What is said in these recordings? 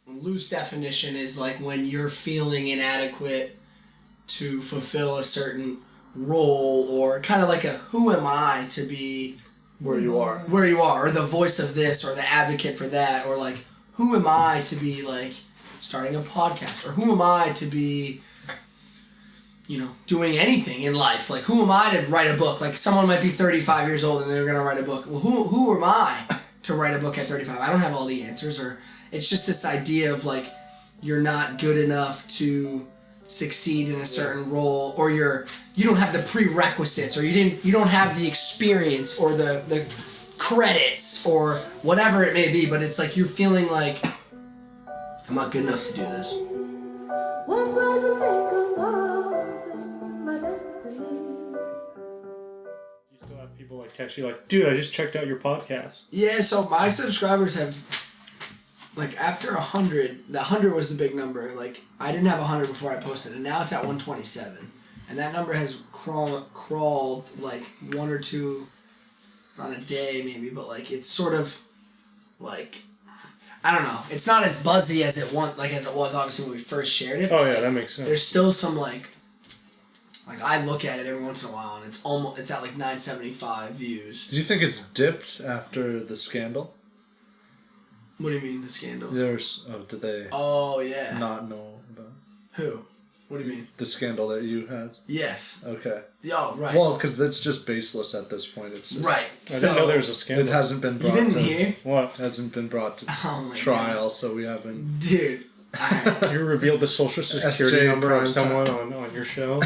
loose definition is like when you're feeling inadequate to fulfill a certain role, or kind of like a who am I to be where you are, or the voice of this, or the advocate for that, or like who am I to be like starting a podcast, or who am I to be, you know, doing anything in life. Like, who am I to write a book? Like, someone might be 35 years old and they're going to write a book. Well, who am I to write a book at 35? I don't have all the answers. Or it's just this idea of, like, you're not good enough to succeed in a certain role, or you don't have the prerequisites, or you don't have the experience or the credits or whatever it may be. But it's like you're feeling like, I'm not good enough to do this. What wasn't safe my destiny. You still have people like text you like, dude, I just checked out your podcast. Yeah, so my subscribers have, like, after 100, the 100 was the big number. Like, I didn't have 100 before I posted, and now it's at 127. And that number has crawled like one or two on a day maybe, but like it's sort of like, I don't know. It's not as buzzy as it was obviously when we first shared it. Oh yeah, that makes sense. There's still some like I look at it every once in a while and it's at like 975 views. Do you think it's dipped after the scandal? What do you mean the scandal? Did they? Oh yeah. Not know about who? What do you mean? The scandal that you had? Yes. Okay. Oh, right. Well, because it's just baseless at this point. It's just, right. I didn't know there was a scandal. It hasn't been brought You didn't hear? What? Hasn't been brought to my trial, God. so we haven't... Dude. You revealed the social security number of someone on your show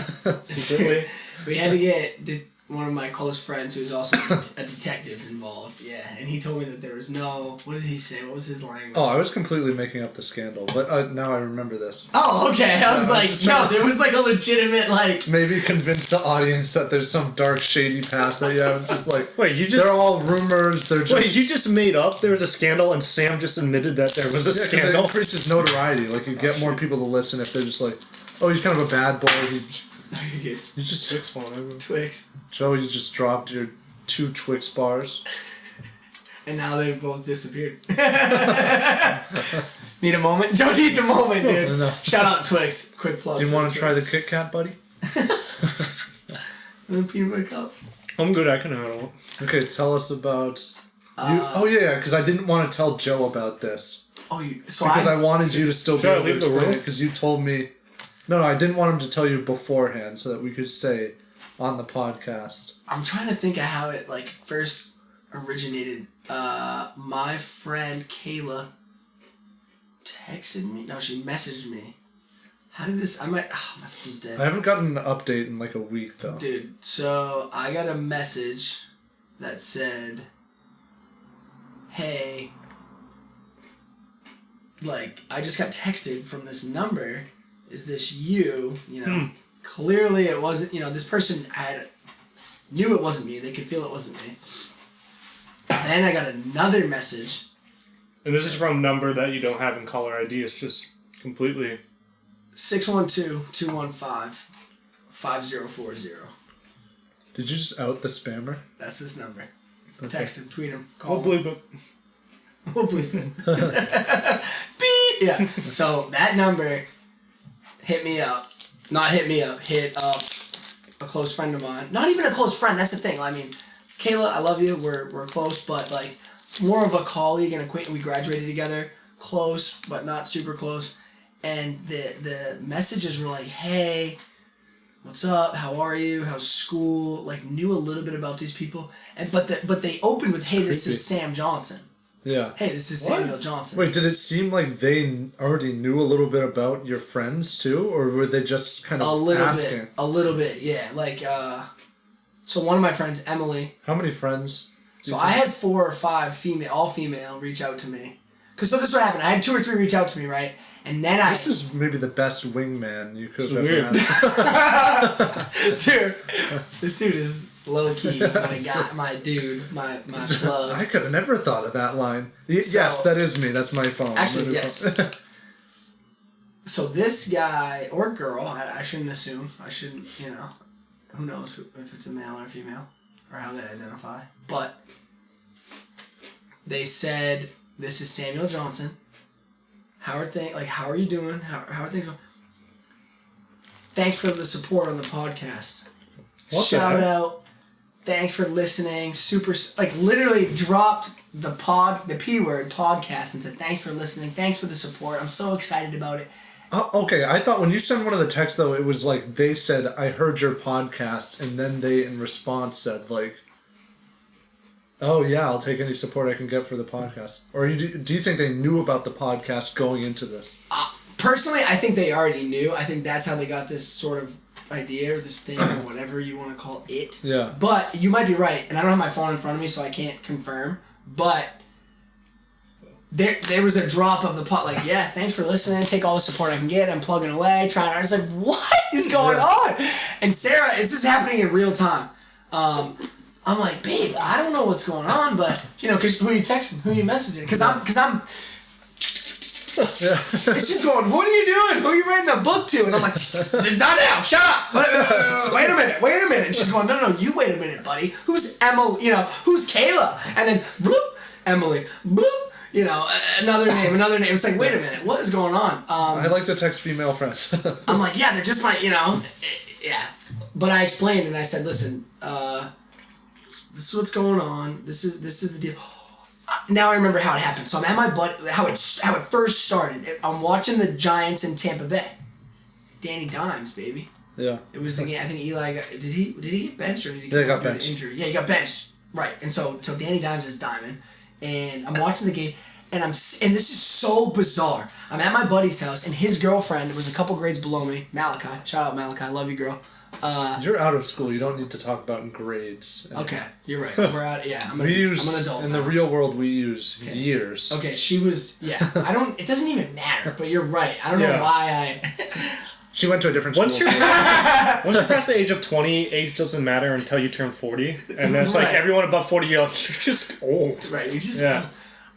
secretly? We had to get one of my close friends who's also a detective involved, yeah, and he told me that there was no... What did he say? What was his language? Oh, I was completely making up the scandal, but now I remember this. Oh, okay. I was like, no, there was like a legitimate, like... Maybe convince the audience that there's some dark, shady past that you have. Just like, wait, they're all rumors, they're just... Wait, you just made up there was a scandal and Sam just admitted that there was a scandal? Yeah, because it increases notoriety. Like, you get more people to listen if they're just like, oh, he's kind of a bad boy. He's just... Twix one. Twix. Joe, you just dropped your 2 Twix bars. And now they've both disappeared. Need a moment? Joe needs a moment, dude. No. Shout out Twix. Quick plug. Do you want to try the Kit Kat, buddy? And the peanut butter cup. I'm good, I can handle it. Okay, tell us about... because I didn't want to tell Joe about this. Because I wanted you to still be able to explain it, because you told me... No, I didn't want him to tell you beforehand so that we could say on the podcast. I'm trying to think of how it like first originated. My friend Kayla texted me. No, she messaged me. How did this... my phone's dead. I haven't gotten an update in like a week though. Dude, so I got a message that said, hey, like, I just got texted from this number. Is this you? You know, clearly it wasn't, you know, this person knew it wasn't me. They could feel it wasn't me. Then I got another message. And this is from a number that you don't have in caller ID. It's just completely... 612-215-5040. Did you just out the spammer? That's his number. Okay. Text him, tweet him, We'll bleep it. We'll bleep him. Beep! Yeah. So that number... hit up a close friend of mine. Not even a close friend, that's the thing. I mean, Kayla, I love you, we're close, but like more of a colleague and acquaintance. We graduated together, close, but not super close. And the messages were like, hey, what's up? How are you? How's school? Like, knew a little bit about these people. But they opened with, hey, this is Sam Johnson. Yeah. Hey, this is Samuel Johnson. Wait, did it seem like they already knew a little bit about your friends too, or were they just kind of asking? A little bit, yeah. Like, so one of my friends, Emily. How many friends? So I had 4 or 5 all female, reach out to me. So this is what happened. I had 2 or 3 reach out to me, right? And then This is maybe the best wingman you could have ever had. Dude, this dude is low key, my guy, my dude, my plug. I could have never thought of that line. Yes, that is me. That's my phone. Actually, yes. So this guy or girl, I shouldn't assume. I shouldn't, you know, who knows if it's a male or a female or how they identify. But they said, this is Samuel Johnson. how are you doing? How are things going? Thanks for the support on the podcast. Shout out. Thanks for listening. Super, like, literally dropped the P word, podcast, and said, thanks for listening. Thanks for the support. I'm so excited about it. Okay, I thought when you sent one of the texts, though, it was like they said, I heard your podcast, and then they, in response, said, like, oh, yeah, I'll take any support I can get for the podcast. Or do you think they knew about the podcast going into this? Personally, I think they already knew. I think that's how they got this sort of idea, or this thing, or whatever you want to call it. Yeah. But you might be right, and I don't have my phone in front of me, so I can't confirm, but there was a drop of the pot, like, yeah, thanks for listening, take all the support I can get, I'm plugging away, trying. I was like, what is going on? And Sarah, this is happening in real time. I'm like, babe, I don't know what's going on, but, because who you texting, who you messaging, because I'm it's just going, what are you doing? Who are you writing the book to? And I'm like, not now, shut up. Wait a minute. And she's going, no, you wait a minute, buddy. Who's Emily? Who's Kayla? And then, bloop, Emily, bloop. Another name. It's like, wait a minute, what is going on? I like to text female friends. I'm like, yeah, they're just my, yeah. But I explained and I said, listen, this is what's going on. This is the deal. Now I remember how it happened. So I'm at my buddy, how it first started. I'm watching the Giants in Tampa Bay. Danny Dimes, baby. Yeah. It was the game. I think Eli got. Did he get benched or did he got benched? Injury? Yeah, he got benched. Right. And so Danny Dimes is diming, and I'm watching the game, and this is so bizarre. I'm at my buddy's house, and his girlfriend was a couple grades below me, Malachi. Shout out Malachi, love you, girl. You're out of school. You don't need to talk about grades. Okay, you're right. We're out. Yeah, I'm an adult. In the real world, we use years. Okay, she was. Yeah, it doesn't even matter. But you're right. I don't know why She went to a different school. Once you pass the age of 20, age doesn't matter until you turn 40, and then it's like everyone above 40, you're just old. Right. You just. Yeah.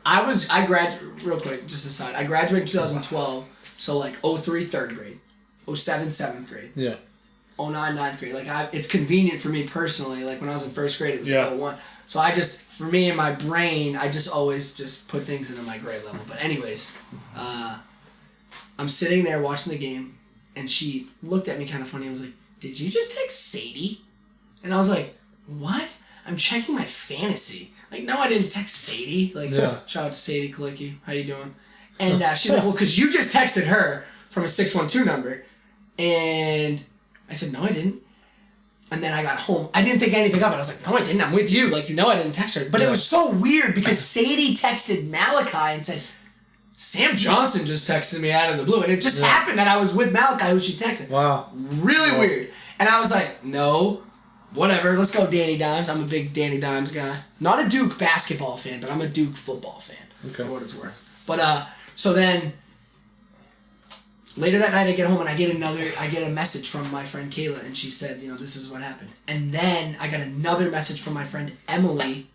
I graduated real quick. Just aside, I graduated in 2012. So like 03 3rd grade, 07 7th grade. Yeah. 09 9th grade. Like it's convenient for me personally. Like when I was in 1st grade, it was 01. So for me in my brain, I just always just put things into my grade level. But anyways, I'm sitting there watching the game, and she looked at me kind of funny and was like, "Did you just text Sadie?" And I was like, "What? I'm checking my fantasy." Like, no, I didn't text Sadie. Like, shout out to Sadie Kalicki. How you doing? And she's like, well, because you just texted her from a 612 number. And I said, no, I didn't. And then I got home. I didn't think anything of it. I was like, no, I didn't. I'm with you. Like, I didn't text her. But it was so weird because Sadie texted Malachi and said, Sam Johnson just texted me out of the blue. And it just happened that I was with Malachi, who she texted. Wow. Really weird. And I was like, no, whatever. Let's go Danny Dimes. I'm a big Danny Dimes guy. Not a Duke basketball fan, but I'm a Duke football fan. Okay. For what it's worth. But, so then, later that night I get home and I get a message from my friend Kayla, and she said, this is what happened. And then I got another message from my friend Emily,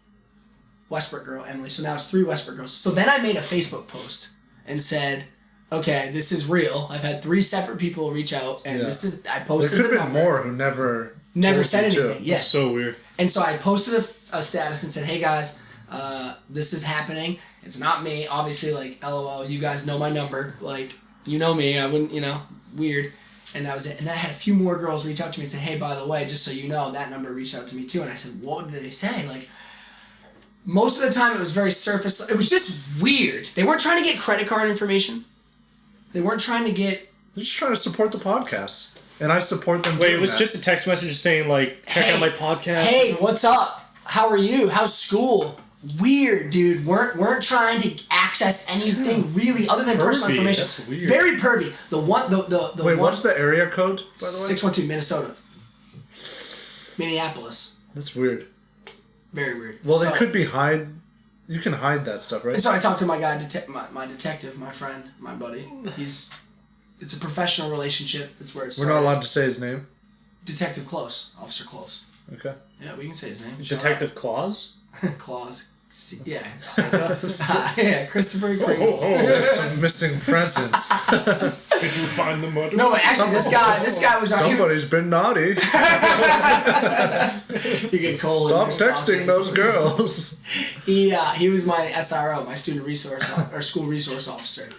Westbrook girl, Emily. So now it's 3 Westbrook girls. So then I made a Facebook post and said, okay, this is real. I've had 3 separate people reach out, and I posted. There could have been more who never said anything. Yeah. That's so weird. And so I posted a status and said, hey guys, this is happening. It's not me. Obviously, like, LOL, you guys know my number. Like, you know me. I wouldn't, weird. And that was it. And then I had a few more girls reach out to me and say, hey, by the way, just so you know, that number reached out to me too. And I said, what did they say? Like, most of the time it was very surface. It was just weird. They weren't trying to get credit card information. They weren't trying to get... They're just trying to support the podcast. And I support them. Wait, it was just a text message saying, like, check out my podcast? Hey, what's up? How are you? How's school? Weird, dude. Weren't trying to access anything really other than personal information. That's weird. Very pervy. Wait, what's the area code, by the way? 612, Minnesota. Minneapolis. That's weird. Very weird. Well, they could be you can hide that stuff, right? And so I talked to my guy, my detective, my friend, my buddy. It's a professional relationship. It's where it's. We're not allowed to say his name? Detective Close. Officer Close. Okay. Yeah, we can say his name. Detective Claus? Claus. Yeah. Yeah, Christopher Green. There's some missing presents. Did you find the murderer? No, but actually, this guy was... Somebody's been naughty. You get cold. Stop texting those girls. He was my SRO, my student resource or school resource officer.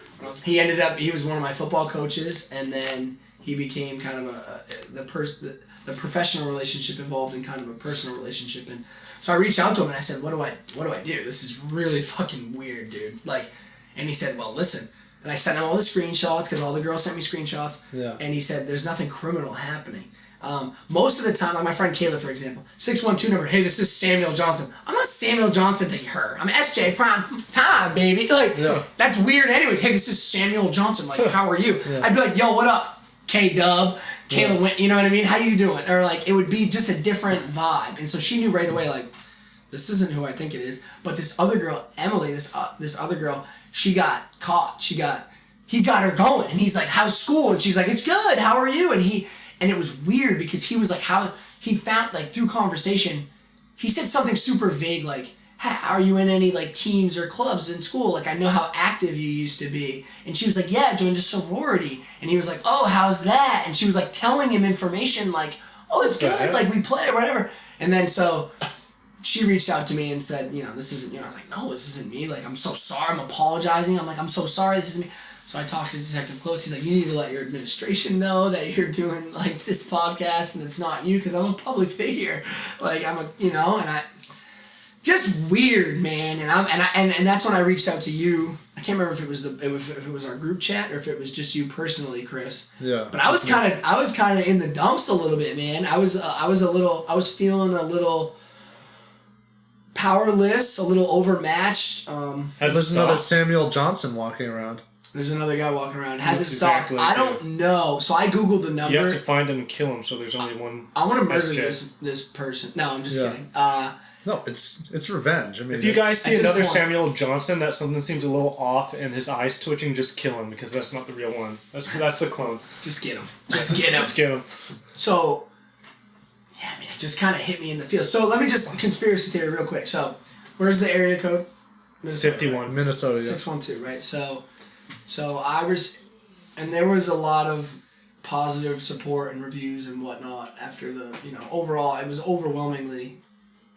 He was one of my football coaches, and then he became kind of the professional relationship involved in kind of a personal relationship. And so I reached out to him and I said, what do I do? This is really fucking weird, dude. Like, and he said, well, listen. And I sent him all the screenshots because all the girls sent me screenshots. Yeah. And he said, there's nothing criminal happening. Most of the time, like my friend Kayla, for example, 612 number, hey, this is Samuel Johnson. I'm not Samuel Johnson to her. I'm SJ Primetime, baby. Like, that's weird anyways. Hey, this is Samuel Johnson. Like, how are you? I'd be like, yo, what up, K-Dub? Kayla went, you know what I mean? How you doing? Or like, it would be just a different vibe. And so she knew right away, like, this isn't who I think it is. But this other girl, Emily, this other girl, she got caught. He got her going. And he's like, how's school? And she's like, it's good. How are you? And it was weird because he was like, how he found, like, through conversation, he said something super vague, like, hey, are you in any, like, teams or clubs in school? Like, I know how active you used to be. And she was like, yeah, I joined a sorority. And he was like, oh, how's that? And she was, like, telling him information, like, oh, it's good. Like, we play or whatever. And then so she reached out to me and said, you know, this isn't you. I was like, no, this isn't me. Like, I'm so sorry. I'm apologizing. I'm like, I'm so sorry. This isn't me. So I talked to Detective Close. He's like, you need to let your administration know that you're doing, like, this podcast and it's not you because I'm a public figure. Like, I'm a, you know, and just weird, man. And that's when I reached out to you. I can't remember if it was our group chat or if it was just you personally, Chris. Yeah. But I was kind of in the dumps a little bit, man. I was feeling a little powerless, a little overmatched. There's another Samuel Johnson walking around. There's another guy walking around. Has it stopped? I don't know. So I Googled the number. You have to find him and kill him, so there's only one. I want to murder this person. No, I'm just kidding. No, it's revenge. I mean, if you guys see another Samuel Johnson that something seems a little off and his eyes twitching, just kill him because that's not the real one. That's the clone. Just get him. Just get him. So, yeah, man, it just kind of hit me in the feels. So let me just conspiracy theory real quick. So, where's the area code? Minnesota, 51. Right? Minnesota, yeah. 612, right? So I was, and there was a lot of positive support and reviews and whatnot after the, you know, overall, it was overwhelmingly,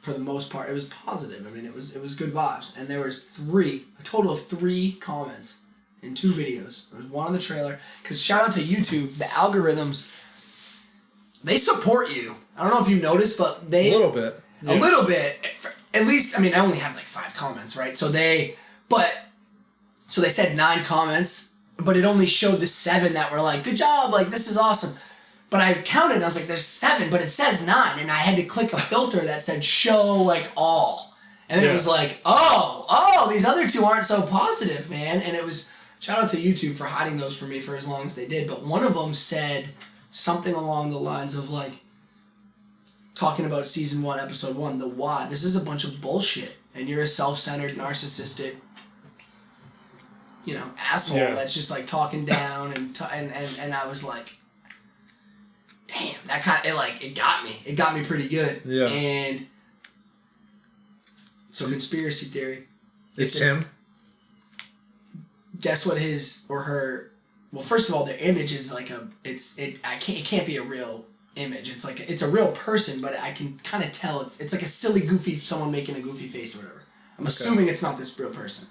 for the most part, it was positive. I mean, it was good vibes. And there was a total of 3 comments in 2 videos. There was one on the trailer, because shout out to YouTube, the algorithms, they support you. I don't know if you noticed, but they... A little bit. Yeah. A little bit. At least, I mean, I only had like 5 comments, right? So they said 9 comments, but it only showed the 7 that were like, good job, like, this is awesome. But I counted and I was like, there's 7, but it says 9. And I had to click a filter that said show, like, all. And it was like, oh, these other 2 aren't so positive, man. And it was, shout out to YouTube for hiding those from me for as long as they did. But one of them said something along the lines of, like, talking about season 1, episode 1, the why. This is a bunch of bullshit. And you're a self-centered, narcissistic, you know, asshole that's just, like, talking down. And I was like, damn, that kind of, it got me. It got me pretty good. Yeah. And so conspiracy theory. It's him. Guess what his or her, well, first of all, their image is like it can't be a real image. It's like, it's a real person, but I can kind of tell it's like a silly, goofy, someone making a goofy face or whatever. I'm assuming it's not this real person.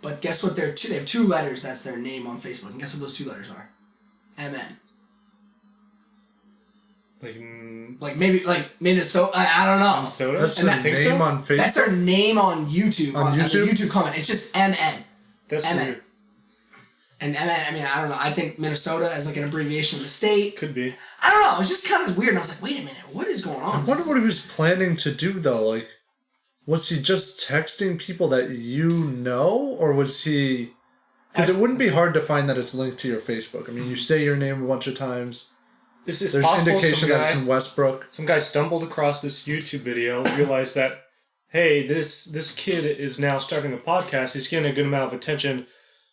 But guess what? They have 2 letters. That's their name on Facebook. And guess what those 2 letters are? MN. Like maybe like Minnesota. I don't know. Minnesota. That's their name on Facebook. That's their name on YouTube. On YouTube? As a YouTube comment. It's just MN. That's MN. weird. And MN. I mean, I don't know. I think Minnesota as like an abbreviation of the state. Could be. I don't know. It was just kind of weird. And I was like, wait a minute. What is going on? I wonder what he was planning to do though. Like, was he just texting people that you know, or was he? Because it wouldn't be hard to find that it's linked to your Facebook. I mean, you say your name a bunch of times. There's indication that it's in Westbrook. Some guy stumbled across this YouTube video, realized that, hey, this kid is now starting a podcast. He's getting a good amount of attention.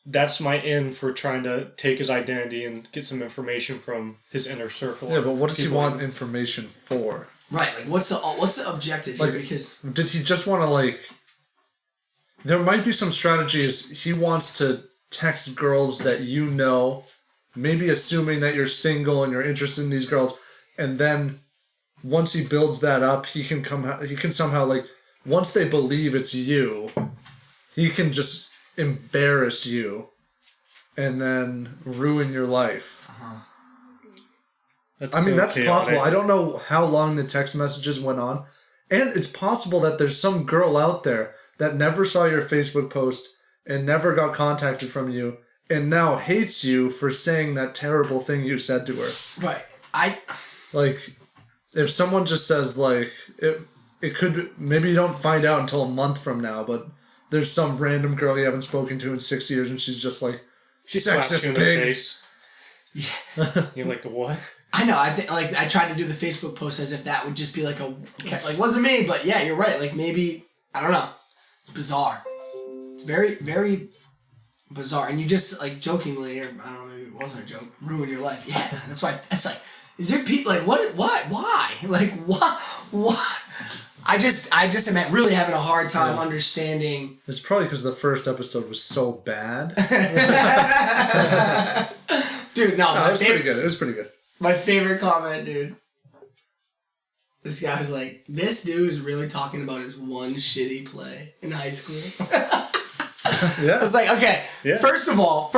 That's my in for trying to take his identity and get some information from his inner circle. Yeah, but what does he want information for? Right, like what's the objective here? Because did he just want to, like... There might be some strategies. He wants to text girls that you know, maybe assuming that you're single and you're interested in these girls, and then once he builds that up, he can somehow, like, once they believe it's you, he can just embarrass you and then ruin your life. That's that's possible. I don't know how long the text messages went on. And it's possible that there's some girl out there that never saw your Facebook post and never got contacted from you and now hates you for saying that terrible thing you said to her. Right. If someone just says, it could... Maybe you don't find out until a month from now, but there's some random girl you haven't spoken to in 6 years and she's just like, sexist pig. Yeah. You're like, what? I know. I tried to do the Facebook post as if that would just be wasn't me, but yeah, you're right. Maybe, I don't know. It's bizarre. It's very, very bizarre. And you just jokingly, or I don't know, maybe it wasn't a joke, ruin your life. Yeah, that's why. It's is there people what? Why? What? I just am really having a hard time understanding. It's probably because the first episode was so bad. Dude, no, it was pretty good. It was pretty good. My favorite comment, dude. This guy was like, this dude's really talking about his one shitty play in high school. Yeah. I was like, okay, yeah. First of all,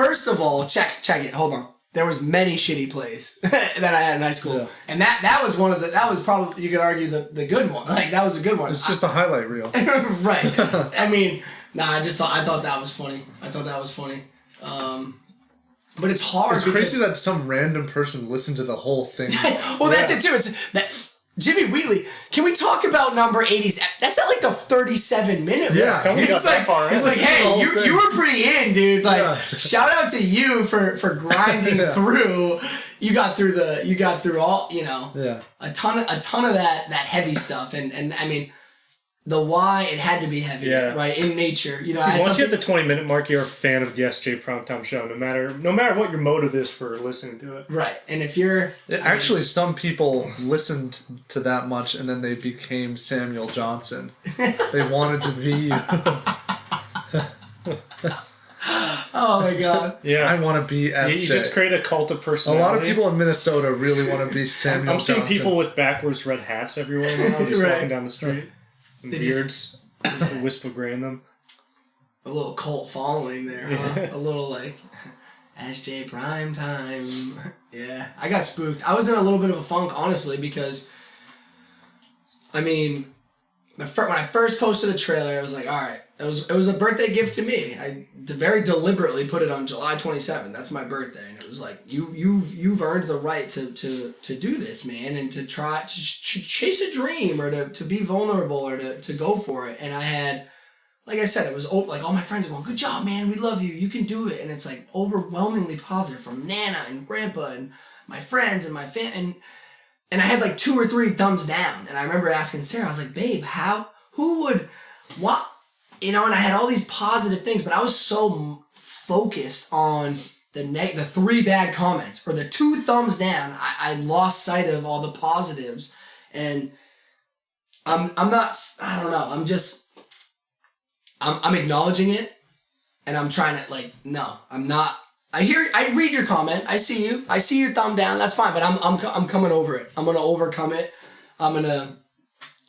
check it. Hold on. There was many shitty plays that I had in high school. Yeah. And that was that was probably, you could argue, the good one. That was a good one. It's just a highlight reel. Right. I mean, I thought that was funny. But it's hard. It's crazy that some random person listened to the whole thing. Well, that's it too. It's that Jimmy Wheatley. Can we talk about number 80s? That's at the 37-minute. Yeah, it's hey, you were pretty in, dude. Shout out to you for grinding through. You got through all, a ton of that heavy stuff, and I mean. The why, it had to be heavy, right? In nature, once you hit the 20-minute mark, you're a fan of the SJ Primetime show, no matter what your motive is for listening to it. Right, and if you're... Actually, some people listened to that much, and then they became Samuel Johnson. They wanted to be you. Oh my God. Yeah. I want to be SJ. You just create a cult of personality. A lot of people in Minnesota really want to be Samuel Johnson. I'm seeing people with backwards red hats everywhere now, just walking down the street. And beards, a wisp of gray in them. A little cult following there, huh? A little SJ Primetime. Yeah, I got spooked. I was in a little bit of a funk, honestly, because, I mean, when I first posted the trailer, I was like, all right, it was a birthday gift to me. I very deliberately put it on July 27th. That's my birthday, and it was like, you've earned the right to do this, man, and to try to chase a dream, or to be vulnerable, or to go for it. And I had, like I said, it was all my friends were going, good job, man, we love you, you can do it. And it's overwhelmingly positive from Nana and Grandpa and my friends and my family. And I had 2 or 3 thumbs down. And I remember asking Sarah, I was like, babe, what? And I had all these positive things, but I was so focused on the 3 bad comments or the 2 thumbs down. I lost sight of all the positives, and I'm not. I don't know. I'm acknowledging it, and I'm trying to no, I'm not. I read your comment. I see you. I see your thumb down. That's fine, but I'm coming over it. I'm gonna overcome it. I'm gonna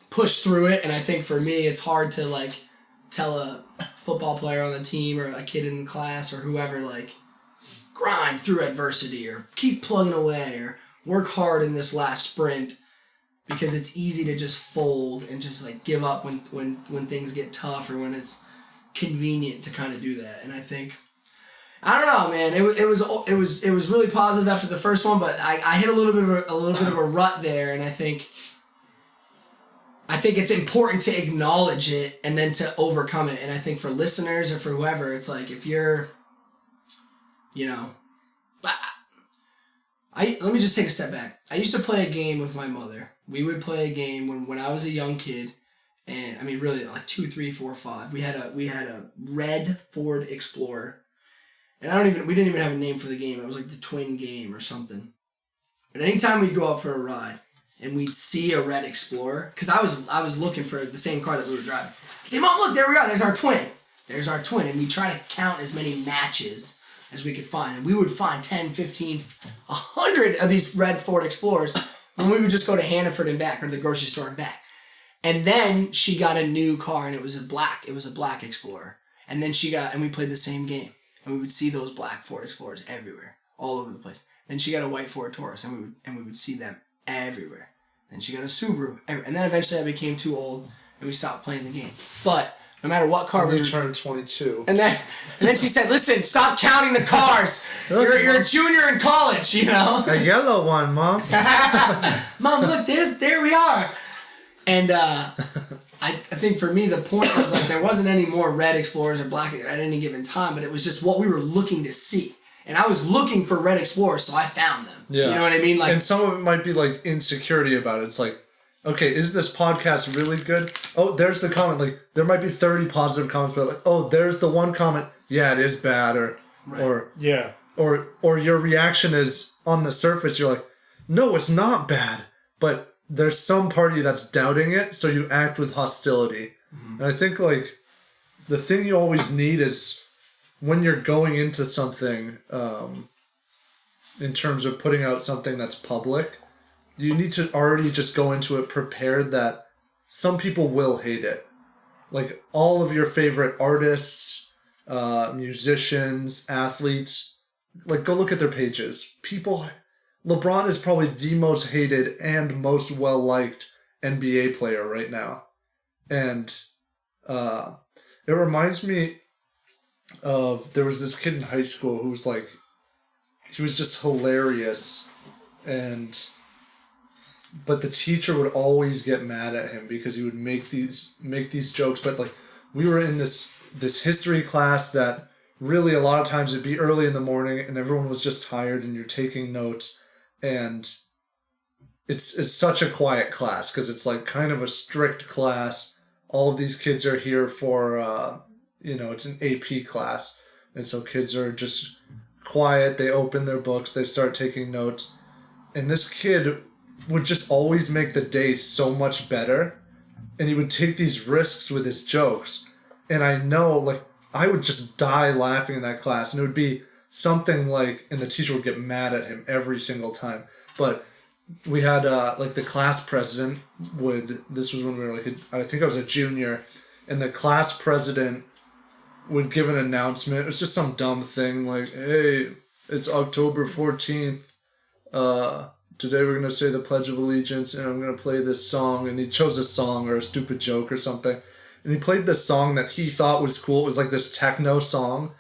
push through it, and I think for me, it's hard to tell a football player on the team or a kid in class or whoever, grind through adversity or keep plugging away or work hard in this last sprint, because it's easy to just fold and just give up when things get tough or when it's convenient to kind of do that. And I think, I don't know, man, it was really positive after the first one, but I hit a little bit of a rut there, and I think it's important to acknowledge it and then to overcome it. And I think for listeners or for whoever, it's if you're, let me just take a step back. I used to play a game with my mother. We would play a game when I was a young kid, and I mean really 2, 3, 4, 5. We had a red Ford Explorer, and we didn't even have a name for the game. It was the twin game or something. But anytime we'd go out for a ride, and we'd see a red Explorer, because I was looking for the same car that we were driving. I'd say, Mom, look, there we go. There's our twin. And we'd try to count as many matches as we could find. And we would find 10, 15, 100 of these red Ford Explorers when we would just go to Hannaford and back, or the grocery store and back. And then she got a new car, and it was a black Explorer. And then and we played the same game. and we would see those black Ford Explorers everywhere, all over the place. Then she got a white Ford Taurus, and we would see them everywhere. Then she got a Subaru, and then eventually I became too old, and we stopped playing the game. But no matter what car we turned 22. And then she said, "Listen, stop counting the cars. You're a junior in college, you know." A yellow one, Mom. Mom, look, there we are. And I think for me the point was like there wasn't any more red Explorers or black at any given time, but it was just what we were looking to see. And I was looking for red Explorers, so I found them. Yeah. You know what I mean? Like, and some of it might be like insecurity about it. It's like, okay, is this podcast really good? Oh, there's the comment. Like, there might be 30 positive comments, but like, oh, there's the one comment. Yeah, it is bad, or your reaction is on the surface. You're like, no, it's not bad, but there's some party that's doubting it, so you act with hostility. Mm-hmm. And I think like the thing you always need is when you're going into something, in terms of putting out something that's public. You need to already just go into it prepared that some people will hate it. Like all of your favorite artists, musicians, athletes, like go look at their pages. LeBron is probably the most hated and most well-liked NBA player right now. And it reminds me of, there was this kid in high school who was like, he was just hilarious, but the teacher would always get mad at him because he would make these jokes. But like, we were in this history class that really a lot of times it'd be early in the morning and everyone was just tired and you're taking notes, and it's such a quiet class because it's like kind of a strict class. All of these kids are here for it's an AP class, and so kids are just quiet. They open their books, they start taking notes, and this kid would just always make the day so much better, and he would take these risks with his jokes, and I know like I would just die laughing in that class, and it would be something like, and the teacher would get mad at him every single time. But we had like the class president this was when we were like I think I was a junior, and the class president would give an announcement. It was just some dumb thing like, hey, it's October 14th. Today we're going to say the Pledge of Allegiance, and I'm going to play this song. And he chose a song or a stupid joke or something. And he played this song that he thought was cool. It was like this techno song,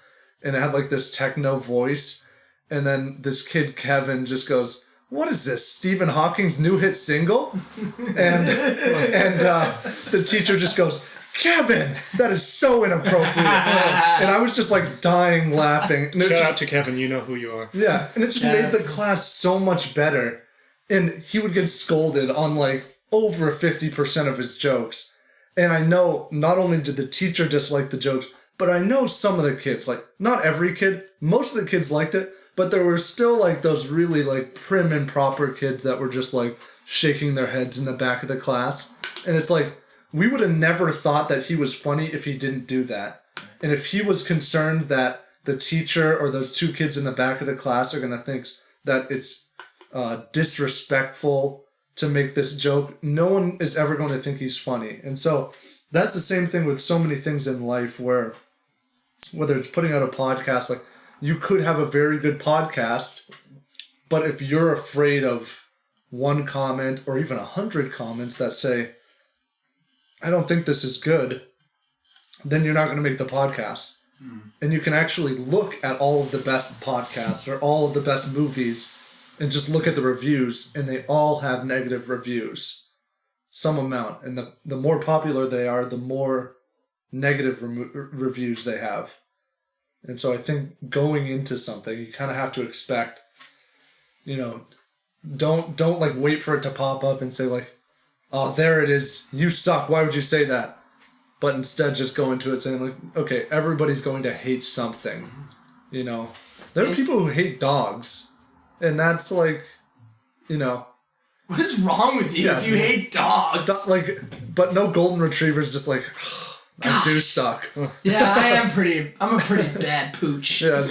and it had like this techno voice. And then this kid, Kevin, just goes, "What is this, Stephen Hawking's new hit single?" and the teacher just goes, "Kevin, that is so inappropriate." And I was just like dying laughing. And Shout out to Kevin, you know who you are. Yeah, and it just made the class so much better. And he would get scolded on like over 50% of his jokes. And I know not only did the teacher dislike the jokes, but I know some of the kids, like not every kid, most of the kids liked it, but there were still like those really like prim and proper kids that were just like shaking their heads in the back of the class. And it's like, we would have never thought that he was funny if he didn't do that. And if he was concerned that the teacher or those two kids in the back of the class are going to think that it's disrespectful to make this joke, no one is ever going to think he's funny. And so that's the same thing with so many things in life, where whether it's putting out a podcast, like you could have a very good podcast, but if you're afraid of one comment or even 100 comments that say, "I don't think this is good," then you're not going to make the podcast. And you can actually look at all of the best podcasts or all of the best movies and just look at the reviews, and they all have negative reviews, some amount. And the more popular they are, the more negative reviews they have. And so I think going into something, you kind of have to expect, don't like wait for it to pop up and say like, "Oh, there it is. You suck. Why would you say that?" But instead just go into it saying like, okay, everybody's going to hate something. There are people who hate dogs. And that's like, what is wrong with you if you hate dogs? But no golden retrievers just like, I do suck. Yeah, I'm a pretty bad pooch. Yeah.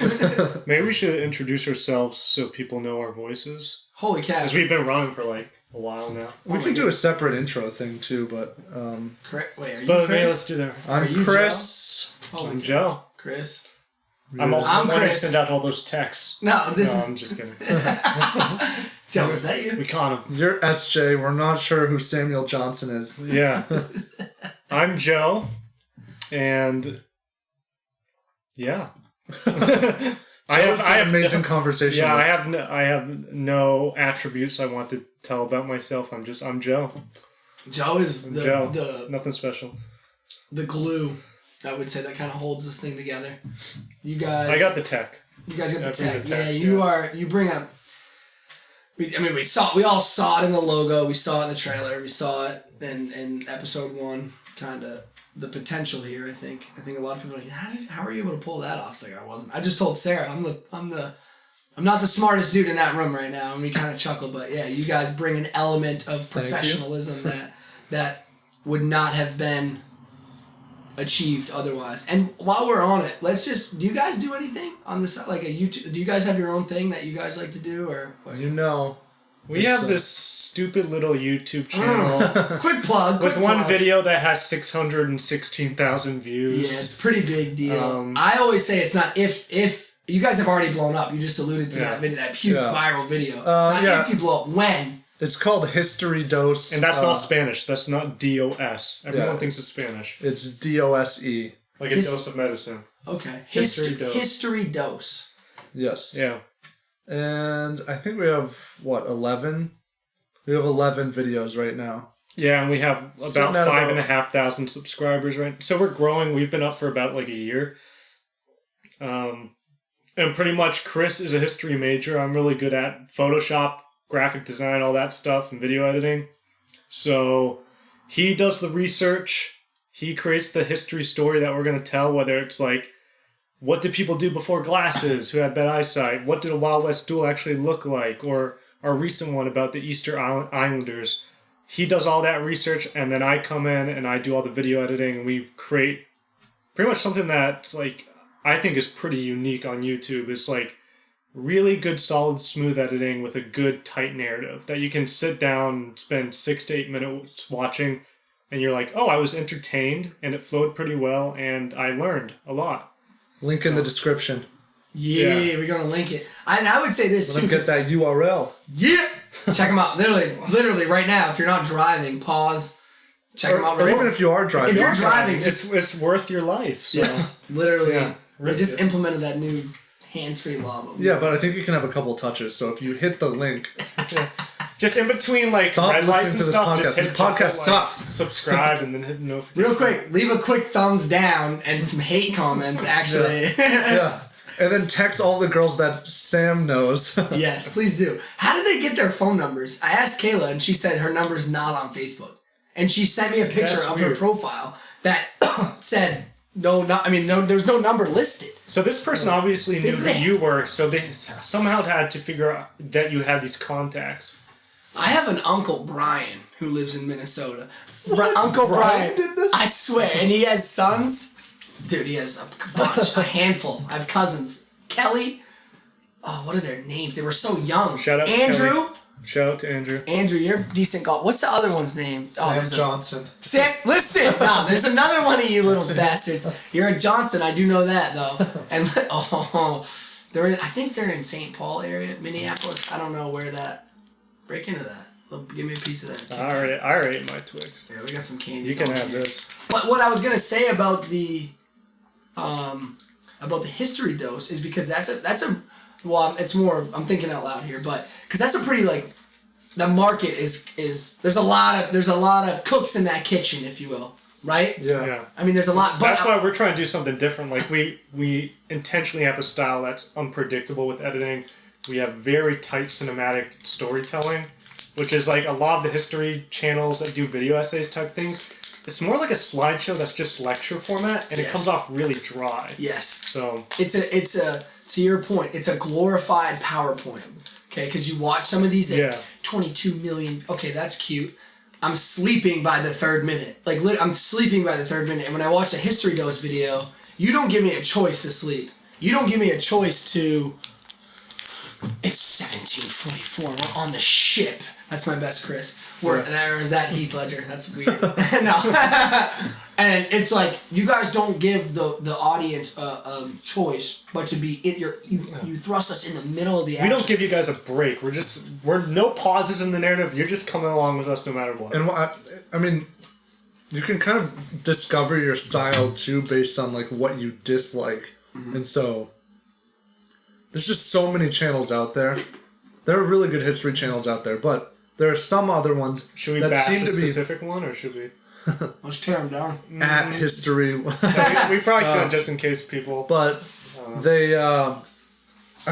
Maybe we should introduce ourselves so people know our voices. Holy cow. Because we've been running for like a while now. We can do a separate intro thing too, but... Wait, are you Chris? Chris? Let's do that. I'm Chris. Joe? I'm Joe. Chris. I'm also the one who Chris. sent out all those texts. No, I'm just kidding. Joe, is that you? We caught him. You're SJ. We're not sure who Samuel Johnson is. Yeah. I'm Joe. And yeah. I have amazing conversation. Yeah, I have no attributes I want to tell about myself. I'm Joe. Joe is the nothing special. The glue, I would say, that kind of holds this thing together. You guys. I got the tech. You guys got the tech. Yeah, you are. You bring up. We all saw it in the logo. We saw it in the trailer. We saw it in episode 1. Kind of the potential here. I think a lot of people are like, how are you able to pull that off? It's like, I wasn't. I just told Sarah I'm not the smartest dude in that room right now, and we kind of chuckle. But yeah, you guys bring an element of professionalism that would not have been achieved otherwise. And while we're on it, do you guys do anything on this, like a YouTube? Do you guys have your own thing that you guys like to do, or? We have this stupid little YouTube channel. Quick plug. With one video that has 616,000 views. Yeah, it's a pretty big deal. I always say it's not if you guys have already blown up. You just alluded to that video, that huge viral video. Not if you blow up, when. It's called History Dose. And that's not Spanish. That's not DOS. Everyone thinks it's Spanish. It's DOSE. Like a dose of medicine. Okay. History Dose. History Dose. Yes. Yeah. And I think we have, 11? We have 11 videos right now. Yeah, and we have about 5,500 subscribers right. So we're growing. We've been up for about like a year. And pretty much Chris is a history major. I'm really good at Photoshop, graphic design, all that stuff, and video editing. So he does the research. He creates the history story that we're going to tell, whether it's like, what did people do before glasses who had bad eyesight? What did a Wild West duel actually look like? Or our recent one about the Easter Islanders. He does all that research, and then I come in and I do all the video editing, and we create pretty much something that's like, I think is pretty unique on YouTube. It's like really good, solid, smooth editing with a good, tight narrative that you can sit down and spend 6 to 8 minutes watching, and you're like, oh, I was entertained, and it flowed pretty well, and I learned a lot. Link in the description. Yeah, we're going to link it. I would say this, too. Get that URL. Yeah! Check them out. Literally right now, if you're not driving, pause. Check them out. Or even if you are driving. If you're driving, it's worth your life. So. Yes, literally. Yeah. They just implemented that new hands-free law. Yeah, but I think you can have a couple touches. So if you hit the link... Just in between, like, stop red lights and stuff, podcast. just hit this podcast sucks. Subscribe and then hit notification. Real quick, leave a quick thumbs down and some hate comments, actually. Yeah. And then text all the girls that Sam knows. Yes, please do. How did they get their phone numbers? I asked Kayla, and she said her number's not on Facebook. And she sent me a picture of her profile that said... there's no number listed. So this person obviously knew who you were, so they somehow had to figure out that you had these contacts. I have an Uncle Brian who lives in Minnesota. Uncle Brian did this? I swear. And he has sons. Dude, he has a bunch, a handful. I have cousins. Kelly. Oh, what are their names? They were so young. Shout out Andrew. To Kelly. Shout out to Andrew. Andrew, you're decent golf. What's the other one's name? Sam Johnson. Sam, listen. No, there's another one of you little bastards. You're a Johnson. I do know that, though. And I think they're in St. Paul area, Minneapolis. I don't know where that. Break into that. Give me a piece of that. I already ate my Twix. Yeah, we got some candy. You can have this. But what I was gonna say about the history dose is because it's more, I'm thinking out loud here, but because that's a pretty, like, the market is there's a lot of cooks in that kitchen, if you will, right? Yeah. I mean, there's a lot. But that's why we're trying to do something different. Like we intentionally have a style that's unpredictable with editing. We have very tight cinematic storytelling, which is like a lot of the history channels that do video essays type things. It's more like a slideshow that's just lecture format, and it comes off really dry. Yes. So it's a to your point, it's a glorified PowerPoint. Okay, because you watch some of these, 22 million. Okay, that's cute. I'm sleeping by the third minute. I'm sleeping by the third minute. And when I watch a history dose video, you don't give me a choice to sleep. You don't give me a choice to. It's 1744. We're on the ship. That's my best Chris. Or is that Heath Ledger? That's weird. No. And it's like you guys don't give the audience a choice, but to be you thrust us in the middle of the action. We don't give you guys a break. We're no pauses in the narrative. You're just coming along with us no matter what. And I mean, you can kind of discover your style too based on like what you dislike, and so there's just so many channels out there. There are really good history channels out there, but there are some other ones should we that bash seem a to be specific one, or should we? Let's tear them down. At history. We probably shouldn't, just in case people. But they, I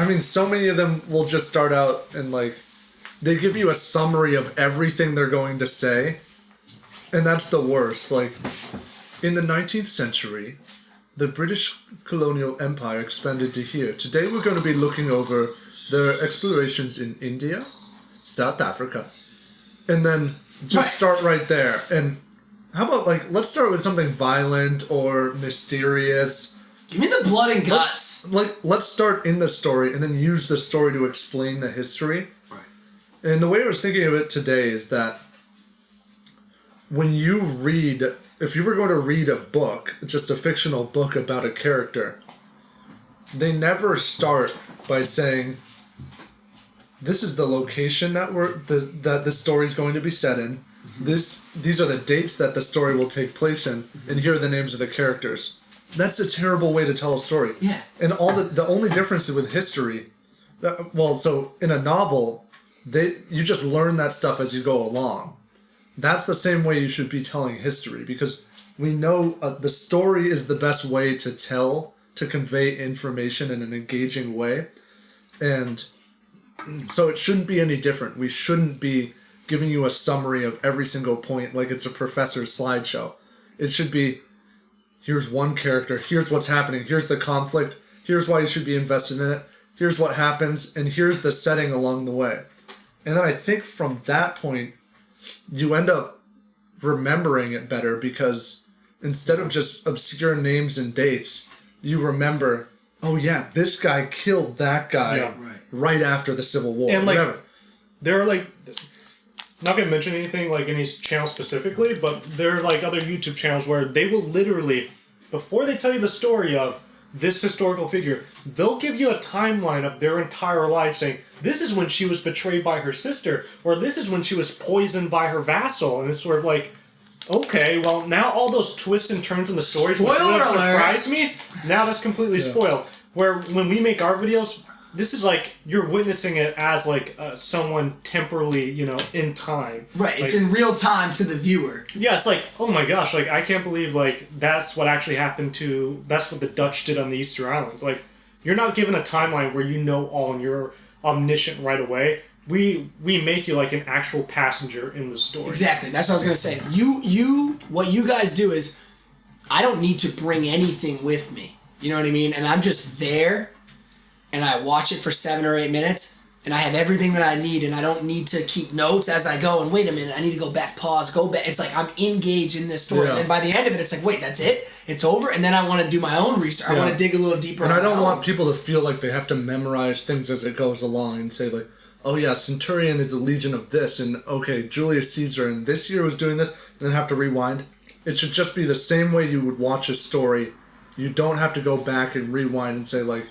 mean, so many of them will just start out and like, they give you a summary of everything they're going to say. And that's the worst. Like, in the 19th century, the British colonial empire expanded to here. Today we're going to be looking over their explorations in India, South Africa. And then just start right there. And how about, like, let's start with something violent or mysterious. Give me the blood and guts. Let's start in the story and then use the story to explain the history. Right. And the way I was thinking of it today is that when you read, if you were going to read a book, just a fictional book about a character, they never start by saying, this is the location that the story's going to be set in. These are the dates that the story will take place in, and here are the names of the characters. That's a terrible way to tell a story. Yeah. And the only difference with history, so in a novel, you just learn that stuff as you go along. That's the same way you should be telling history, because we know the story is the best way to convey information in an engaging way. And so it shouldn't be any different. We shouldn't be giving you a summary of every single point like it's a professor's slideshow. It should be, here's one character, here's what's happening, here's the conflict, here's why you should be invested in it, here's what happens, and here's the setting along the way. And then I think from that point, you end up remembering it better, because instead of just obscure names and dates, you remember, oh yeah, this guy killed that guy right after the Civil War. And like, whatever. There are like, not going to mention anything like any channel specifically, but there are like other YouTube channels where they will literally, before they tell you the story of this historical figure, they'll give you a timeline of their entire life, saying, this is when she was betrayed by her sister, or this is when she was poisoned by her vassal. And it's sort of like, okay, well, now all those twists and turns in the stories would surprise me. Now that's completely spoiled. Where when we make our videos, this is like, you're witnessing it as like someone temporally, in time. Right, it's in real time to the viewer. Yeah, it's like, oh my gosh, like, I can't believe, like, that's what actually happened that's what the Dutch did on the Easter Islands. Like, you're not given a timeline where you know all and you're omniscient right away. We make you like an actual passenger in the story. Exactly, that's what I was going to say. What you guys do is, I don't need to bring anything with me. You know what I mean? And I'm just there, and I watch it for 7 or 8 minutes, and I have everything that I need, and I don't need to keep notes as I go, and wait a minute, I need to go back, pause, go back. It's like I'm engaged in this story, and then by the end of it, it's like, wait, that's it? It's over? And then I want to do my own research. I want to dig a little deeper. And I don't want people to feel like they have to memorize things as it goes along and say like, oh yeah, Centurion is a legion of this, and okay, Julius Caesar in this year was doing this, and then have to rewind. It should just be the same way you would watch a story. You don't have to go back and rewind and say like,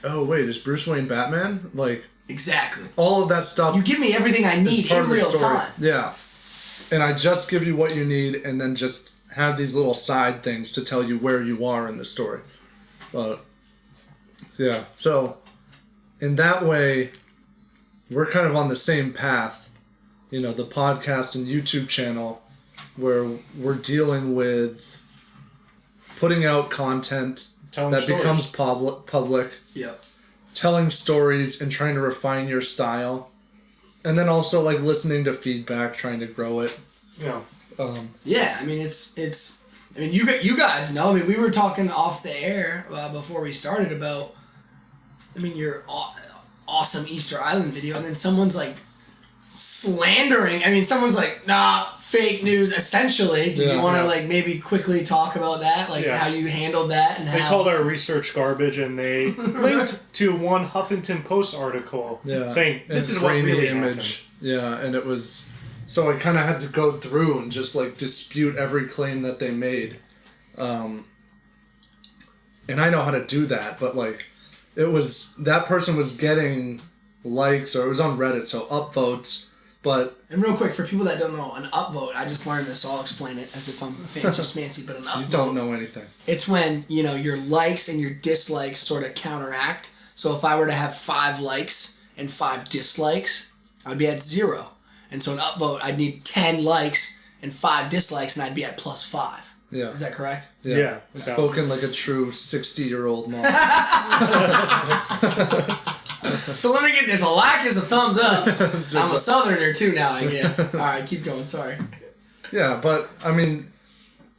oh wait, is Bruce Wayne Batman? Like, exactly. All of that stuff. You give me everything I need in real time. Yeah. And I just give you what you need, and then just have these little side things to tell you where you are in the story. But yeah, so in that way, we're kind of on the same path. The podcast and YouTube channel, where we're dealing with putting out content that becomes public. Yeah. Telling stories and trying to refine your style. And then also like listening to feedback, trying to grow it. Yeah. Yeah, I mean you guys know. I mean, we were talking off the air before we started about your awesome Easter Island video, and then someone's like slandering. Someone's like, nah, fake news, essentially. Did you want to like maybe quickly talk about that, like how you handled that? And they called our research garbage, and they linked to one Huffington Post article saying this is what really happened. Yeah, and it was So I kind of had to go through and just like dispute every claim that they made. And I know how to do that, but like that person was getting likes, or it was on Reddit, so upvotes. But and real quick, for people that don't know, an upvote, I just learned this, so I'll explain it as if I'm fancy schmancy, but an upvote... You don't know anything. It's when, your likes and your dislikes sort of counteract. So if I were to have 5 likes and 5 dislikes, I'd be at 0. And so an upvote, I'd need 10 likes and 5 dislikes, and I'd be at +5. Yeah. Is that correct? Yeah. Spoken like a true 60-year-old mom. So let me get this. A like is a thumbs up. I'm a southerner too now, I guess. All right, keep going. Sorry. Yeah, but I mean,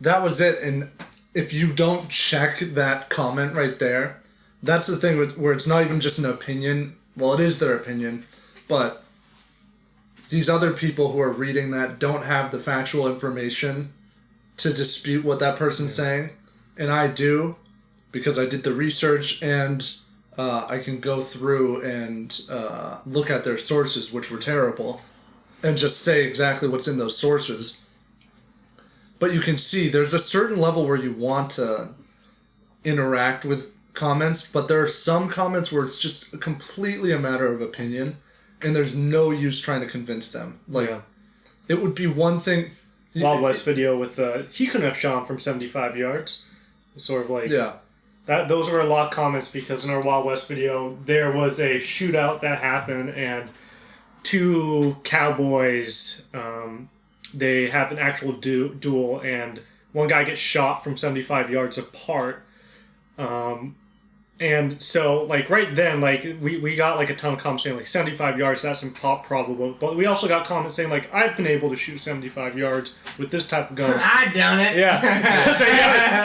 that was it. And if you don't check that comment right there, that's the thing where it's not even just an opinion. Well, it is their opinion, but these other people who are reading that don't have the factual information to dispute what that person's saying. And I do, because I did the research, and I can go through and look at their sources, which were terrible, and just say exactly what's in those sources. But you can see there's a certain level where you want to interact with comments, but there are some comments where it's just completely a matter of opinion, and there's no use trying to convince them. It would be one thing... Wild West video with he couldn't have shot from 75 yards. Sort of like... Yeah. Those were a lot of comments, because in our Wild West video, there was a shootout that happened, and 2 cowboys, they have an actual duel, and one guy gets shot from 75 yards apart. And so, like, right then, like, we got, like, a ton of comments saying, like, 75 yards, that's improbable. But we also got comments saying, like, I've been able to shoot 75 yards with this type of gun. I've done it. Yeah.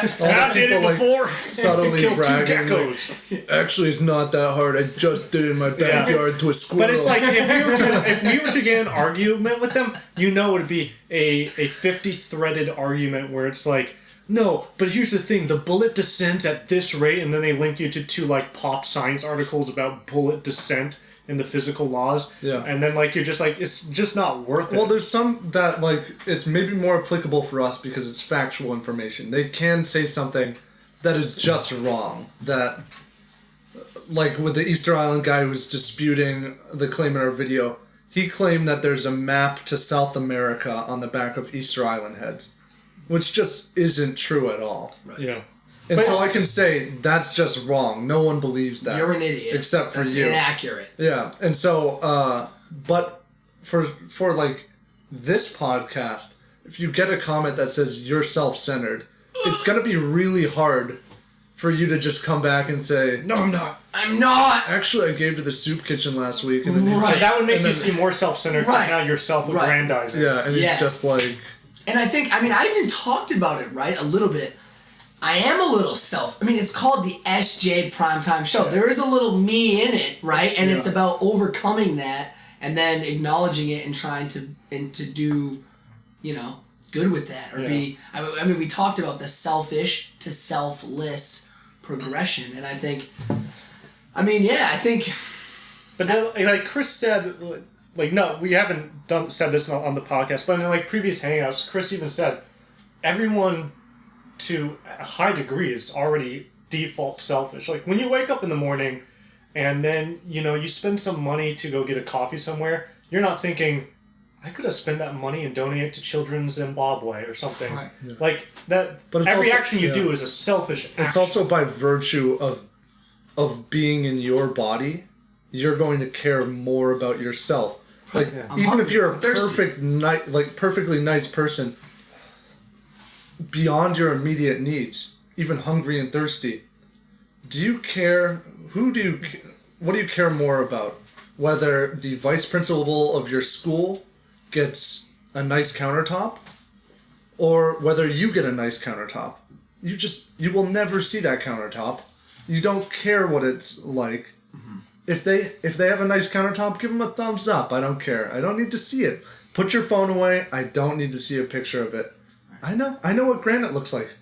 So, I did it before. Like, subtly bragging. 2 geckos. Like, actually, it's not that hard. I just did it in my backyard to a squirrel. But it's like, if we were to get an argument with them, it would be a 50-threaded argument where it's like, no, but here's the thing, the bullet descends at this rate, and then they link you to 2, like, pop science articles about bullet descent in the physical laws. Yeah. And then, like, you're just like, it's just not worth it. Well, there's some that, like, it's maybe more applicable for us because it's factual information. They can say something that is just wrong. That, like, with the Easter Island guy who was disputing the claim in our video, he claimed that there's a map to South America on the back of Easter Island heads. Which just isn't true at all. Right. Yeah. And but so I can say, that's just wrong. No one believes that. You're an idiot. Except for that's you. That's inaccurate. Yeah. And so, but for like, this podcast, if you get a comment that says you're self-centered, it's going to be really hard for you to just come back and say, no, I'm not. I'm not. Actually, I gave to the soup kitchen last week. And then right. That would make you seem more self-centered because now you're self-aggrandizing. Yeah, and he's just like... And I think, I even talked about it, right, a little bit. I am a little it's called the SJ Primetime Show. There is a little me in it, right? And it's about overcoming that and then acknowledging it and trying to do, good with that. Or be, we talked about the selfish to selfless progression. And I think, But then, like Chris said... Like, no, we haven't said this on the podcast, but in, like, previous hangouts, Chris even said, everyone, to a high degree, is already default selfish. Like, when you wake up in the morning, and then, you spend some money to go get a coffee somewhere, you're not thinking, I could have spent that money and donated it to Children's Zimbabwe or something. Right. Yeah. Like, that, but every action you do is a selfish action. It's also by virtue of being in your body, you're going to care more about yourself. Like, even if you're a perfectly nice person, beyond your immediate needs, even hungry and thirsty, what do you care more about? Whether the vice principal of your school gets a nice countertop, or whether you get a nice countertop. You will never see that countertop. You don't care what it's like. If they have a nice countertop, give them a thumbs up. I don't care. I don't need to see it. Put your phone away. I don't need to see a picture of it. I know what granite looks like.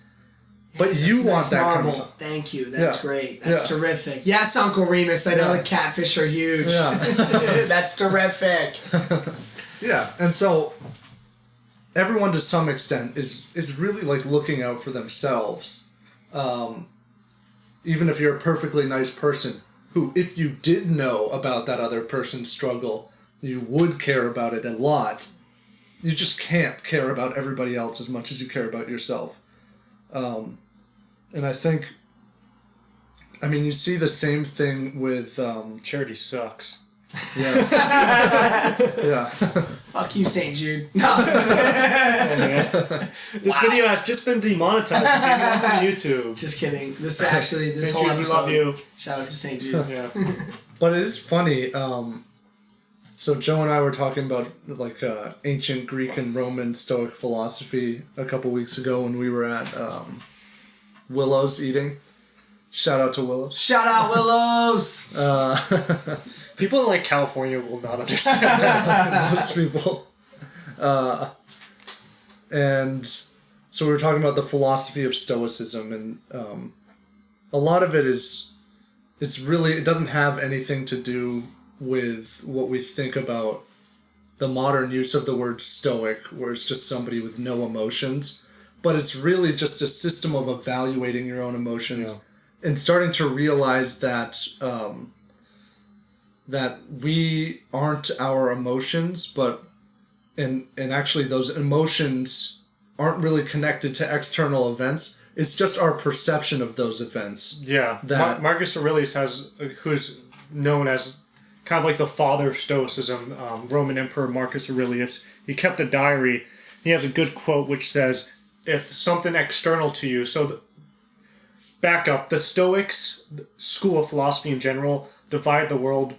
But you want that marble. countertop. Thank you. That's great. That's terrific. Yes, Uncle Remus. I know the catfish are huge. Yeah. That's terrific. Yeah, and so everyone to some extent is really like looking out for themselves. Even if you're a perfectly nice person who, if you did know about that other person's struggle, you would care about it a lot. You just can't care about everybody else as much as you care about yourself. And I think, I mean, you see the same thing with... charity sucks. Yeah. Yeah. Fuck you, St. Jude. No. This video has just been demonetized. Taken off of YouTube. Just kidding. This actually, this whole Jude, episode. we love you. Shout out to St. Jude's. Yeah. But it is funny. So Joe and I were talking about like ancient Greek and Roman Stoic philosophy a couple weeks ago when we were at Willow's eating. Shout out to Willow's. Shout out Willows! People in like California will not understand that. Most people. And so we were talking about the philosophy of Stoicism, and a lot of it is, it doesn't have anything to do with what we think about the modern use of the word stoic, where it's just somebody with no emotions, but it's really just a system of evaluating your own emotions and starting to realize that that we aren't our emotions, but and actually those emotions aren't really connected to external events. It's just our perception of those events. Yeah. That Marcus Aurelius who's known as kind of like the father of Stoicism, Roman Emperor Marcus Aurelius. He kept a diary. He has a good quote which says, if something external to you, back up, the Stoics, the school of philosophy in general, divide the world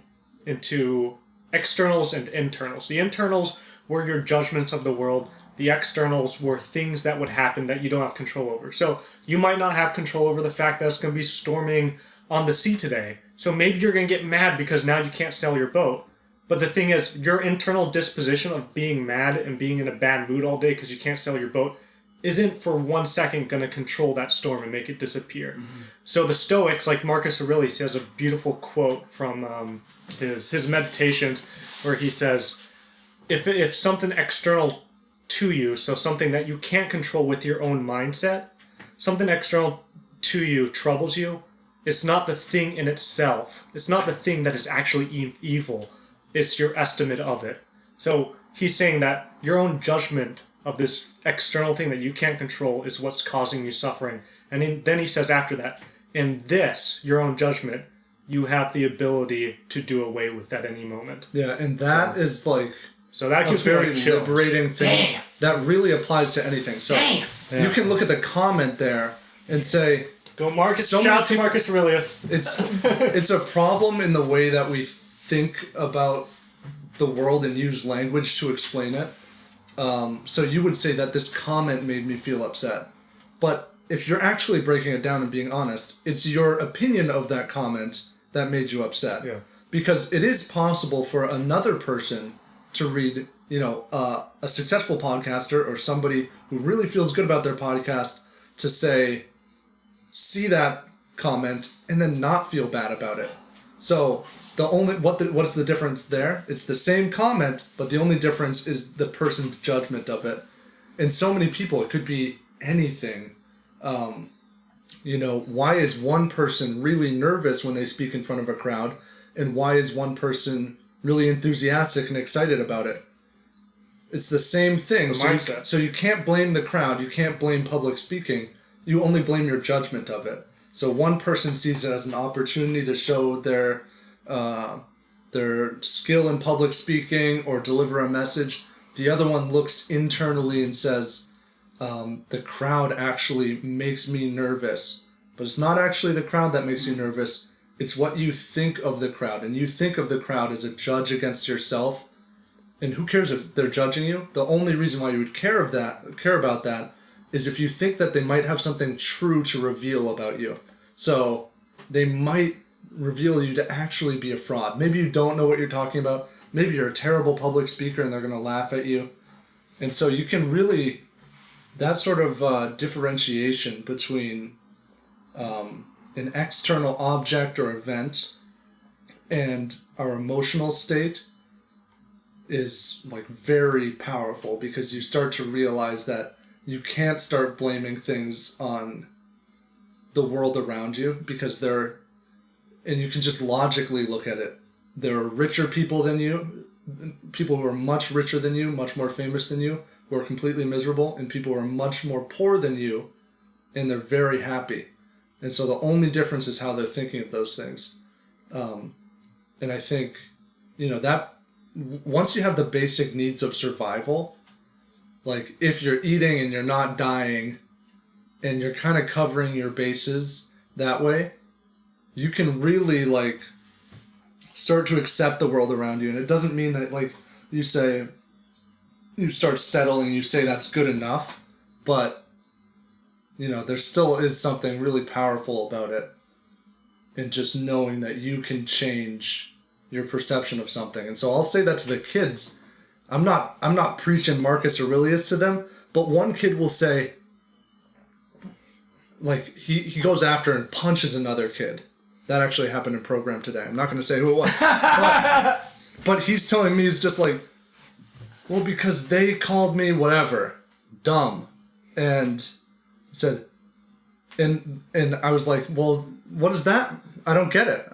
into externals and internals. The internals were your judgments of the world. The externals were things that would happen that you don't have control over. So you might not have control over the fact that it's going to be storming on the sea today. So maybe you're going to get mad because now you can't sail your boat. But the thing is, your internal disposition of being mad and being in a bad mood all day because you can't sail your boat isn't for 1 second going to control that storm and make it disappear. Mm-hmm. So the Stoics, like Marcus Aurelius, has a beautiful quote from his meditations where he says, if something external to you, so something that you can't control with your own mindset, something external to you troubles you, it's not the thing in itself. It's not the thing that is actually evil. It's your estimate of it. So he's saying that your own judgment of this external thing that you can't control is what's causing you suffering. And then he says after that, in this, your own judgment, you have the ability to do away with at any moment. Yeah, and that is like... So that gives very very liberating thing. Damn. That really applies to anything. So you can look at the comment there and say... Go Marcus, shout out to Marcus Aurelius. It's a problem in the way that we think about the world and use language to explain it. So you would say that this comment made me feel upset. But if you're actually breaking it down and being honest, it's your opinion of that comment that made you upset. Yeah. Because it is possible for another person to read, a successful podcaster or somebody who really feels good about their podcast to see that comment and then not feel bad about it. So what's the difference there? It's the same comment, but the only difference is the person's judgment of it. And so many people, it could be anything. Why is one person really nervous when they speak in front of a crowd, and why is one person really enthusiastic and excited about it? It's the same thing. The mindset. So you can't blame the crowd. You can't blame public speaking. You only blame your judgment of it. So one person sees it as an opportunity to show their skill in public speaking or deliver a message. The other one looks internally and says, the crowd actually makes me nervous. But it's not actually the crowd that makes you nervous. It's what you think of the crowd. And you think of the crowd as a judge against yourself. And who cares if they're judging you? The only reason why you would care about that is if you think that they might have something true to reveal about you. So they might reveal you to actually be a fraud. Maybe you don't know what you're talking about. Maybe you're a terrible public speaker and they're going to laugh at you. And so you can really, that sort of differentiation between an external object or event and our emotional state is like very powerful, because you start to realize that you can't start blaming things on the world around you, because and you can just logically look at it. There are richer people than you, people who are much richer than you, much more famous than you, who are completely miserable, and people who are much more poor than you, and they're very happy. And so the only difference is how they're thinking of those things. And I think, that once you have the basic needs of survival, like if you're eating and you're not dying and you're kind of covering your bases that way, you can really like start to accept the world around you. And it doesn't mean that like you start settling, you say that's good enough, but there still is something really powerful about it. And just knowing that you can change your perception of something. And so I'll say that to the kids. I'm not preaching Marcus Aurelius to them, but one kid will say, like, he goes after and punches another kid. That actually happened in program today. I'm not going to say who it was. But he's telling me, he's just like, well, because they called me whatever, dumb. And said, and I was like, well, what is that? I don't get it.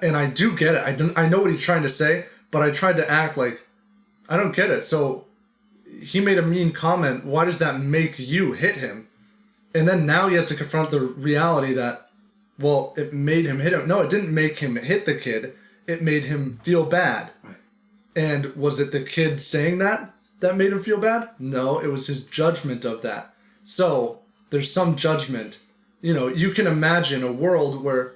And I do get it. I know what he's trying to say, but I tried to act like I don't get it. So he made a mean comment. Why does that make you hit him? And then now he has to confront the reality that, well, it made him hit him. No, it didn't make him hit the kid. It made him feel bad. Right. And was it the kid saying that made him feel bad? No, it was his judgment of that. So there's some judgment. You can imagine a world where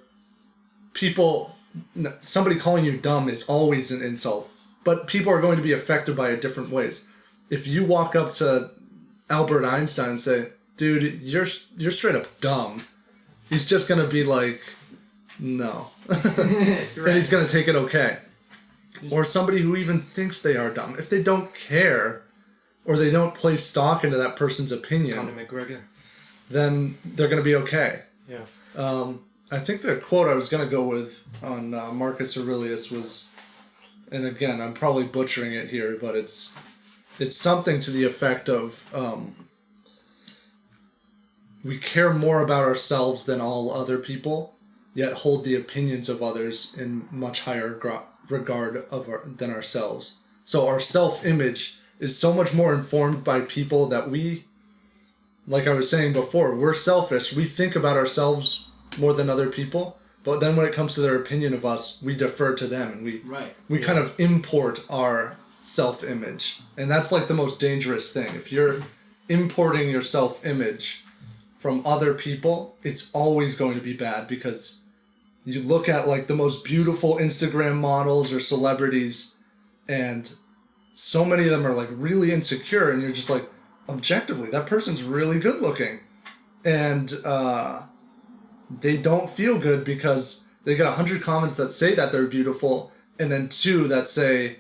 somebody calling you dumb is always an insult, but people are going to be affected by it different ways. If you walk up to Albert Einstein and say, dude, you're straight up dumb, he's just going to be like, no. Right. And he's going to take it okay. Or somebody who even thinks they are dumb, if they don't care or they don't place stock into that person's opinion, Conor McGregor, then they're going to be okay. Yeah. I think the quote I was going to go with on Marcus Aurelius was, and again, I'm probably butchering it here, but it's something to the effect of, we care more about ourselves than all other people, yet hold the opinions of others in much higher regard than ourselves. So our self-image is so much more informed by people that we, like I was saying before, we're selfish. We think about ourselves more than other people, but then when it comes to their opinion of us, we defer to them, and we kind of import our self-image. And that's like the most dangerous thing. If you're importing your self-image from other people, it's always going to be bad, because you look at like the most beautiful Instagram models or celebrities, and so many of them are like really insecure, and you're just like, objectively, that person's really good looking. And they don't feel good because they get 100 comments that say that they're beautiful, and then 2 that say,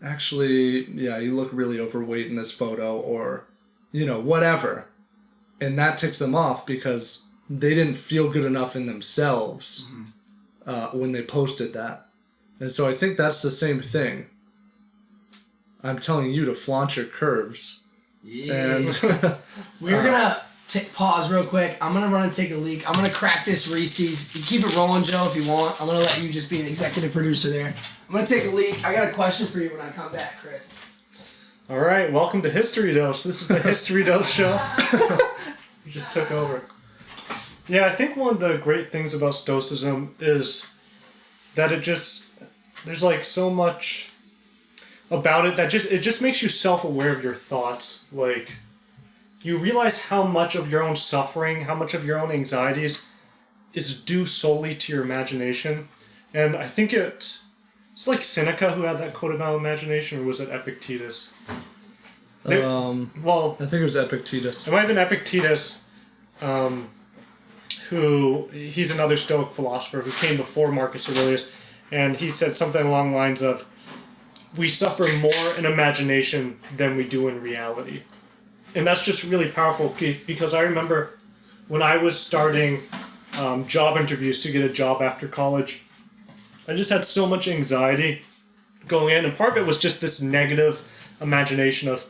actually, yeah, you look really overweight in this photo, or, whatever. And that ticks them off because they didn't feel good enough in themselves when they posted that. And so I think that's the same thing. I'm telling you to flaunt your curves. Yeah. And we're going to pause real quick. I'm going to run and take a leak. I'm going to crack this Reese's. You keep it rolling, Joe, if you want. I'm going to let you just be an executive producer there. I'm going to take a leak. I got a question for you when I come back, Chris. All right, welcome to History Dose. This is the History Dose show. We just took over. Yeah, I think one of the great things about Stoicism is that there's like so much about it that it just makes you self-aware of your thoughts. Like, you realize how much of your own suffering, how much of your own anxieties is due solely to your imagination. And I think it's like Seneca who had that quote about imagination, or was it Epictetus? Well, I think it was Epictetus. It might have been Epictetus, he's another Stoic philosopher who came before Marcus Aurelius, and he said something along the lines of, we suffer more in imagination than we do in reality. And that's just really powerful, because I remember when I was starting job interviews to get a job after college, I just had so much anxiety going in, and part of it was just this negative imagination of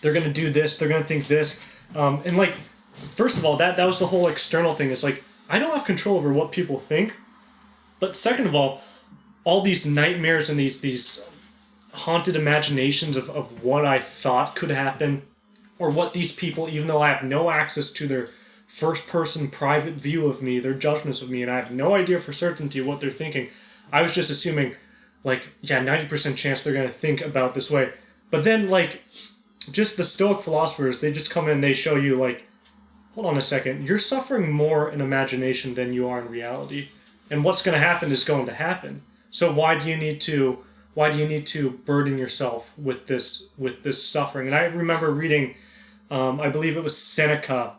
they're going to do this, they're going to think this, and like, first of all, that was the whole external thing. Is like, I don't have control over what people think, but second of all these nightmares and these haunted imaginations of what I thought could happen, or what these people, even though I have no access to their first-person private view of me, their judgments of me, and I have no idea for certainty what they're thinking, I was just assuming, like, yeah, 90% chance they're going to think about this way. But then, like, just the Stoic philosophers, they just come in and they show you, like, hold on a second, you're suffering more in imagination than you are in reality. And what's going to happen is going to happen. So why do you need to burden yourself with this suffering? And I remember reading, I believe it was Seneca,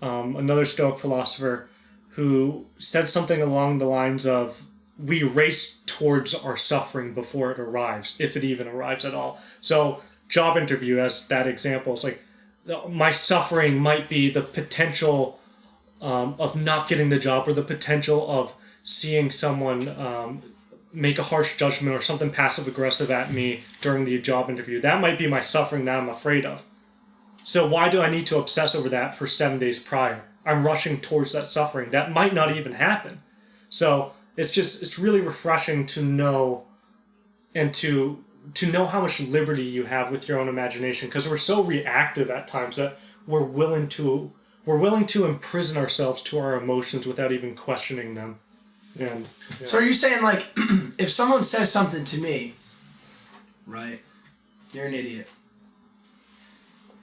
another Stoic philosopher, who said something along the lines of, we race towards our suffering before it arrives, if it even arrives at all. So job interview, as that example, is like, my suffering might be the potential of not getting the job, or the potential of seeing someone make a harsh judgment or something passive-aggressive at me during the job interview. That might be my suffering that I'm afraid of. So why do I need to obsess over that for 7 days prior? I'm rushing towards that suffering. That might not even happen. So it's really refreshing to know, and to know how much liberty you have with your own imagination, because we're so reactive at times that we're willing to imprison ourselves to our emotions without even questioning them. And yeah. So are you saying, like, if someone says something to me, right, you're an idiot,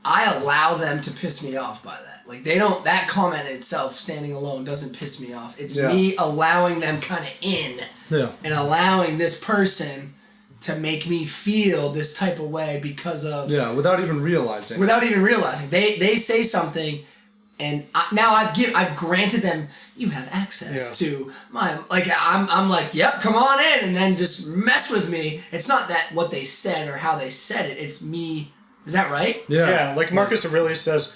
I allow them to piss me off by that. Like, that comment itself, standing alone, doesn't piss me off. It's me allowing them kind of in, and allowing this person to make me feel this type of way because of... Yeah, without even realizing. They say something, and now I've granted them, you have access to my... Like, I'm like, yep, come on in, and then just mess with me. It's not that what they said or how they said it, it's me... Is that right? Yeah, like Marcus Aurelius says,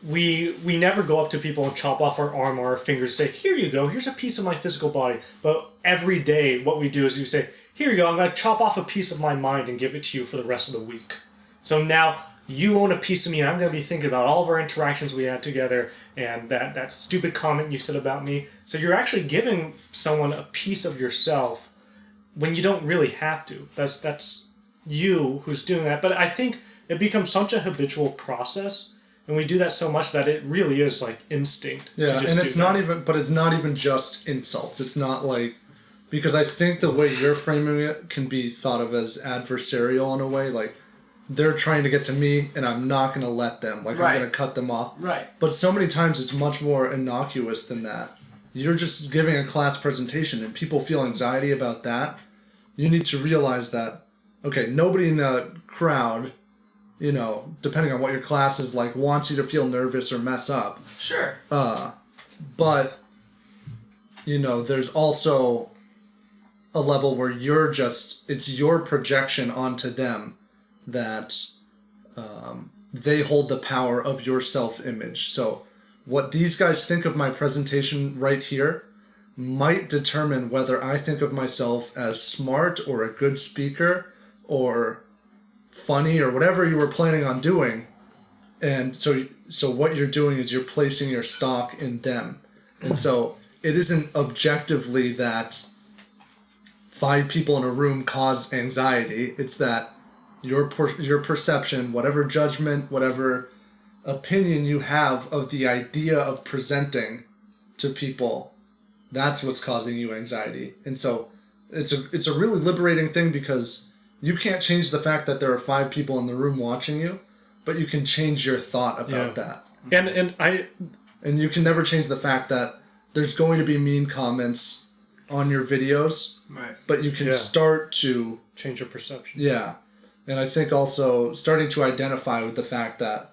we never go up to people and chop off our arm or our fingers and say, here you go, here's a piece of my physical body. But every day what we do is we say, here you go, I'm going to chop off a piece of my mind and give it to you for the rest of the week. So now you own a piece of me, and I'm going to be thinking about all of our interactions we had together and that stupid comment you said about me. So you're actually giving someone a piece of yourself when you don't really have to. That's you who's doing that. But I think it becomes such a habitual process, and we do that so much that it really is like instinct. Yeah, and it's not even just insults. It's not like, because I think the way you're framing it can be thought of as adversarial in a way, like they're trying to get to me and I'm not going to let them, like I'm going to cut them off. Right. But so many times it's much more innocuous than that. You're just giving a class presentation and people feel anxiety about that. You need to realize that, okay, nobody in the crowd, you know, depending on what your class is like, wants you to feel nervous or mess up. Sure. But, you know, there's also a level where it's your projection onto them that they hold the power of your self-image. So what these guys think of my presentation right here might determine whether I think of myself as smart or a good speaker or funny or whatever you were planning on doing. And so what you're doing is you're placing your stock in them. And so it isn't objectively that 5 people in a room cause anxiety. It's that your perception, whatever judgment, whatever opinion you have of the idea of presenting to people, that's what's causing you anxiety. And so it's a really liberating thing, because you can't change the fact that there are 5 people in the room watching you, but you can change your thought about that. And you can never change the fact that there's going to be mean comments on your videos, right? But you can start to change your perception. Yeah. And I think also starting to identify with the fact that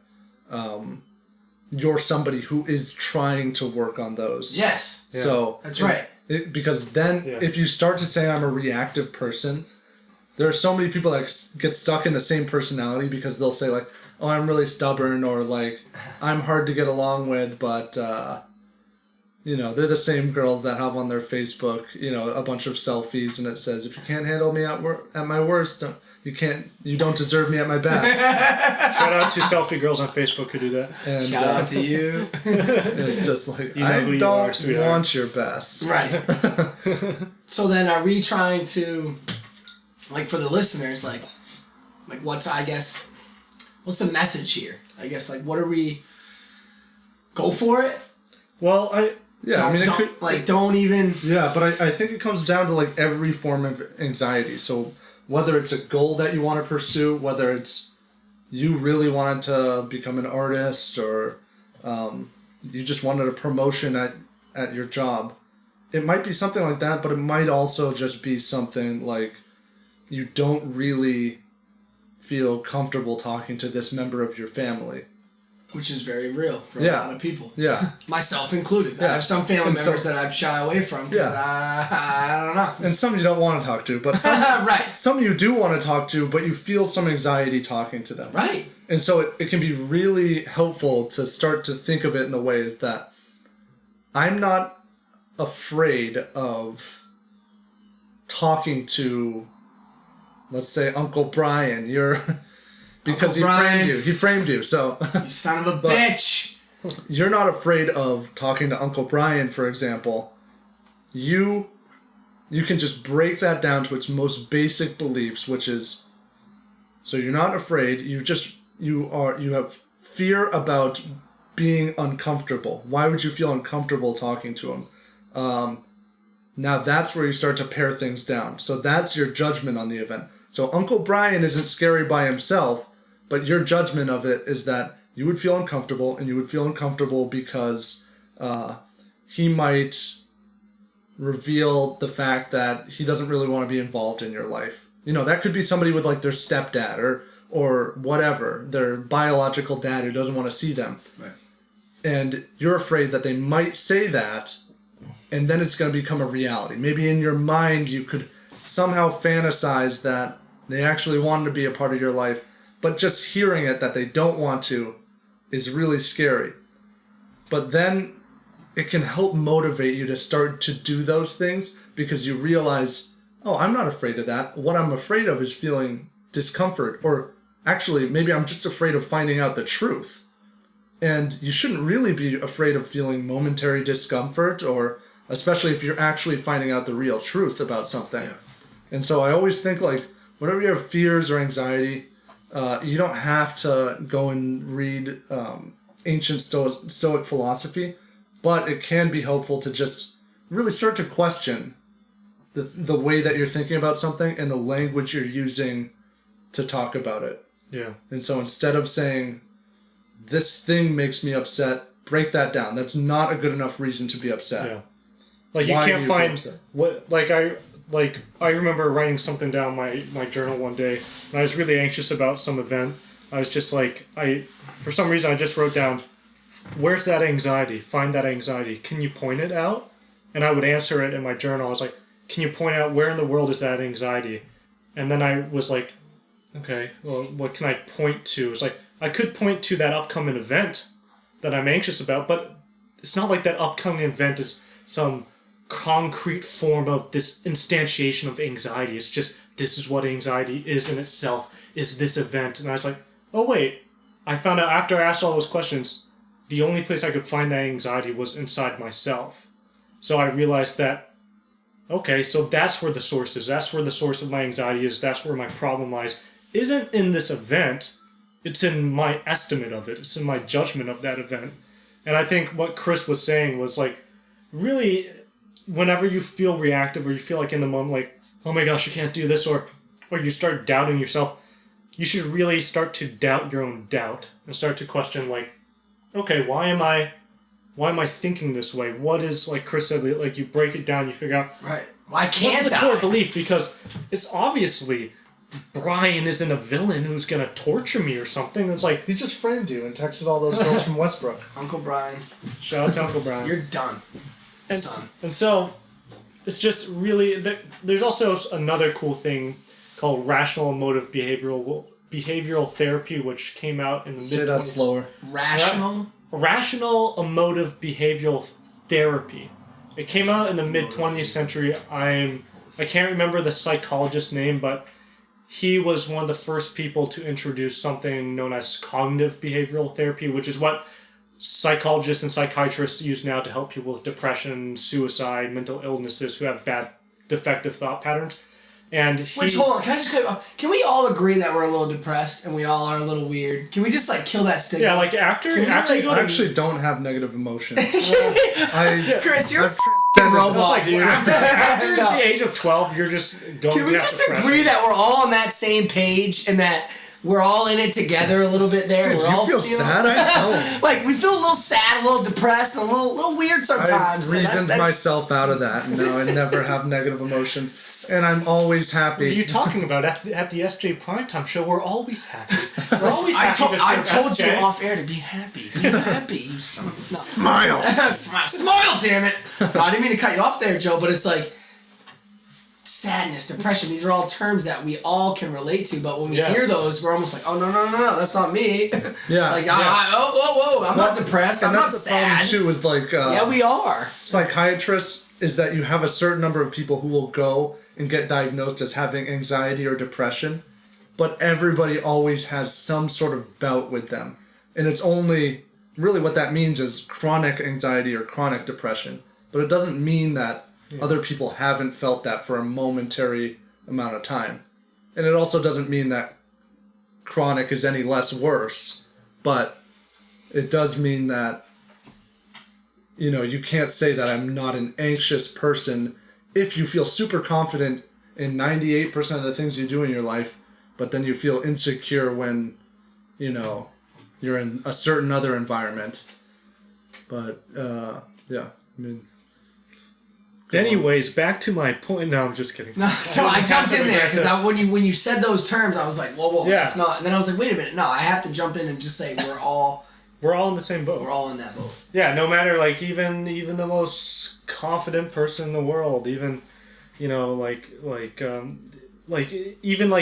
you're somebody who is trying to work on those. Yes. Yeah. So that's right. Because then if you start to say I'm a reactive person, there are so many people that get stuck in the same personality because they'll say like, oh, I'm really stubborn, or like I'm hard to get along with, but You know, they're the same girls that have on their Facebook, you know, a bunch of selfies, and it says, "If you can't handle me at my worst, you don't deserve me at my best." Shout out to selfie girls on Facebook who do that. And, shout out to you. It's just like, you know I don't want your best. Right. So then, are we trying to, like, for the listeners, like what's the message here? I guess, like, what are we? Go for it. Well, don't even. Yeah, but I think it comes down to like every form of anxiety. So whether it's a goal that you want to pursue, whether it's you really wanted to become an artist, or you just wanted a promotion at your job, it might be something like that. But it might also just be something like you don't really feel comfortable talking to this member of your family. Which is very real for a lot of people. Yeah. Myself included. Yeah. I have some family members that I've shy away from because I don't know. And some you don't want to talk to, but some, right. Some you do want to talk to, but you feel some anxiety talking to them. Right. And so it can be really helpful to start to think of it in the ways that I'm not afraid of talking to, let's say, Uncle Brian. Because He framed you, so... You son of a bitch! You're not afraid of talking to Uncle Brian, for example. You can just break that down to its most basic beliefs, which is... So you're not afraid, you have fear about being uncomfortable. Why would you feel uncomfortable talking to him? Now that's where you start to pare things down. So that's your judgment on the event. So Uncle Brian isn't scary by himself, but your judgment of it is that you would feel uncomfortable, and you would feel uncomfortable because he might reveal the fact that he doesn't really want to be involved in your life. You know, that could be somebody with like their stepdad or whatever, their biological dad who doesn't want to see them. Right. And you're afraid that they might say that, and then it's going to become a reality. Maybe in your mind you could somehow fantasize that they actually wanted to be a part of your life, but just hearing it that they don't want to is really scary. But then it can help motivate you to start to do those things because you realize, oh, I'm not afraid of that. What I'm afraid of is feeling discomfort, or actually maybe I'm just afraid of finding out the truth. And you shouldn't really be afraid of feeling momentary discomfort, or especially if you're actually finding out the real truth about something. Yeah. And so I always think, like, whenever you have fears or anxiety, you don't have to go and read ancient Stoic philosophy, but it can be helpful to just really start to question the way that you're thinking about something and the language you're using to talk about it. Yeah. And so instead of saying, this thing makes me upset, break that down. That's not a good enough reason to be upset. Yeah. Like, you can't find what, I remember writing something down my journal one day, and I was really anxious about some event. I was just like, for some reason I just wrote down, where's that anxiety? Find that anxiety. Can you point it out? And I would answer it in my journal. I was like, can you point out where in the world is that anxiety? And then I was like, okay, well, what can I point to? It's like, I could point to that upcoming event that I'm anxious about, but it's not like that upcoming event is some concrete form of this instantiation of anxiety. It's just, this is what anxiety is in itself, is this event. And I was like, oh wait, I found out after I asked all those questions, the only place I could find that anxiety was inside myself. So I realized that, okay, so that's where the source is. That's where the source of my anxiety is. That's where my problem lies. Isn't in this event, it's in my estimate of it. It's in my judgment of that event. And I think what Chris was saying was, like, really, whenever you feel reactive or you feel like in the moment, like, oh my gosh, I can't do this, or you start doubting yourself, you should really start to doubt your own doubt and start to question, like, okay, why am I thinking this way? What is, like Chris said, like, you break it down, you figure out, right, why can't what's the core belief? Because it's obviously Brian isn't a villain who's gonna torture me or something. It's like, he just framed you and texted all those girls from Westbrook. Uncle Brian. Shout out to Uncle Brian. You're done. And so, it's just really... There's also another cool thing called rational emotive behavioral therapy, which came out in the mid-20s. Say that slower. Rational? Rational emotive behavioral therapy. It came out in the mid-20th century. I can't remember the psychologist's name, but he was one of the first people to introduce something known as cognitive behavioral therapy, which is what psychologists and psychiatrists use now to help people with depression, suicide, mental illnesses who have bad, defective thought patterns. And Which, hold on, can we all agree that we're a little depressed and we all are a little weird? Can we just kill that stigma? Yeah, I actually don't have negative emotions. Chris, you're a robot, dude. After the age of 12, you're just going. Can we just agree that we're all on that same page and that we're all in it together a little bit there? Dude, we're all feel sad? I don't. We feel a little sad, a little depressed, and a little weird sometimes. I reasoned myself out of that, and now I never have negative emotions, and I'm always happy. What are you talking about? At the SJ Primetime show, we're always happy. We're always happy. I told you off air to be happy. Be happy, you son of a... Smile. Smile, damn it. No, I didn't mean to cut you off there, Joe, but it's sadness, depression, these are all terms that we all can relate to, but when we hear those, we're almost like, oh, no, that's not me. Yeah. Whoa, I'm not depressed, I'm not sad. That's the problem, too, is yeah, we are. Psychiatrists, is that you have a certain number of people who will go and get diagnosed as having anxiety or depression, but everybody always has some sort of bout with them. And it's only, really what that means is chronic anxiety or chronic depression. But it doesn't mean that other people haven't felt that for a momentary amount of time. And it also doesn't mean that chronic is any less worse, but it does mean that, you can't say that I'm not an anxious person if you feel super confident in 98% of the things you do in your life, but then you feel insecure when, you're in a certain other environment. But, anyways, back to my point. No, I'm just kidding. No, so I jumped in there because when you said those terms, I was like, whoa, that's not. And then I was like, wait a minute, no, I have to jump in and just say we're all in the same boat. We're all in that boat. Yeah, no matter even the most confident person in the world, even even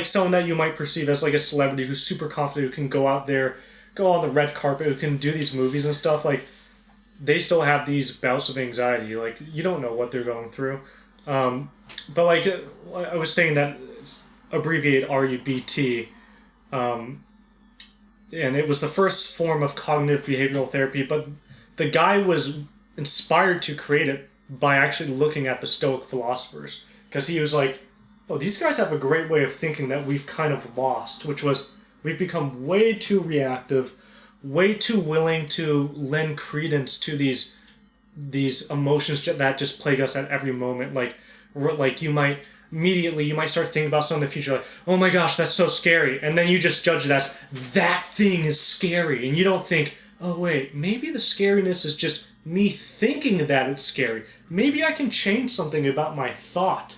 someone that you might perceive as a celebrity who's super confident, who can go out there, go on the red carpet, who can do these movies and stuff they still have these bouts of anxiety. You don't know what they're going through. But I was saying that abbreviated RUBT, and it was the first form of cognitive behavioral therapy, but the guy was inspired to create it by actually looking at the Stoic philosophers. Because he was like, oh, these guys have a great way of thinking that we've kind of lost, which was we've become way too reactive, way too willing to lend credence to these emotions that just plague us at every moment. You might start thinking about something in the future, oh my gosh, that's so scary, and then you just judge it as that thing is scary, and you don't think, oh wait, maybe the scariness is just me thinking that it's scary. Maybe I can change something about my thought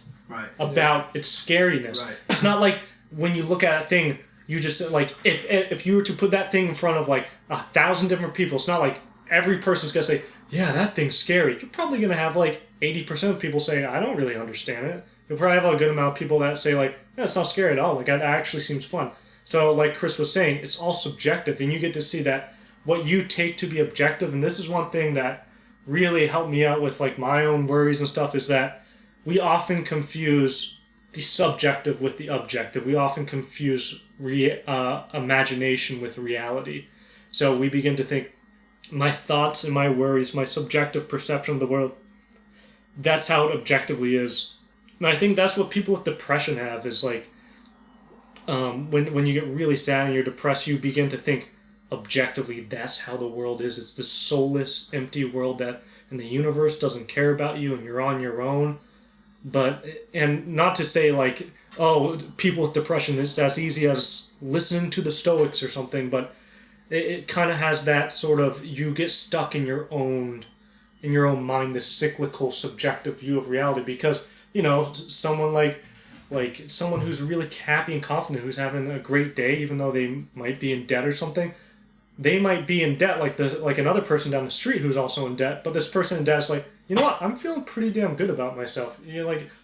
about its scariness. Right. It's not like when you look at a thing, you just if you were to put that thing in front of 1,000 different people, it's not like every person's gonna say, yeah, that thing's scary. You're probably gonna have 80% of people say, I don't really understand it. You'll probably have a good amount of people that say yeah, it's not scary at all. That actually seems fun. So like Chris was saying, it's all subjective, and you get to see that what you take to be objective. And this is one thing that really helped me out with my own worries and stuff, is that we often confuse the subjective with the objective. We often confuse imagination with reality. So we begin to think, my thoughts and my worries, my subjective perception of the world, that's how it objectively is. And I think that's what people with depression have, is when you get really sad and you're depressed, you begin to think objectively, that's how the world is. It's this soulless, empty world and the universe doesn't care about you and you're on your own. And not to say people with depression, it's as easy as listening to the Stoics or something, but it kind of has that sort of, you get stuck in your own mind, this cyclical, subjective view of reality, because, someone someone who's really happy and confident, who's having a great day, even though they might be in debt or something, they might be in debt like another person down the street who's also in debt, but this person in debt is you know what, I'm feeling pretty damn good about myself.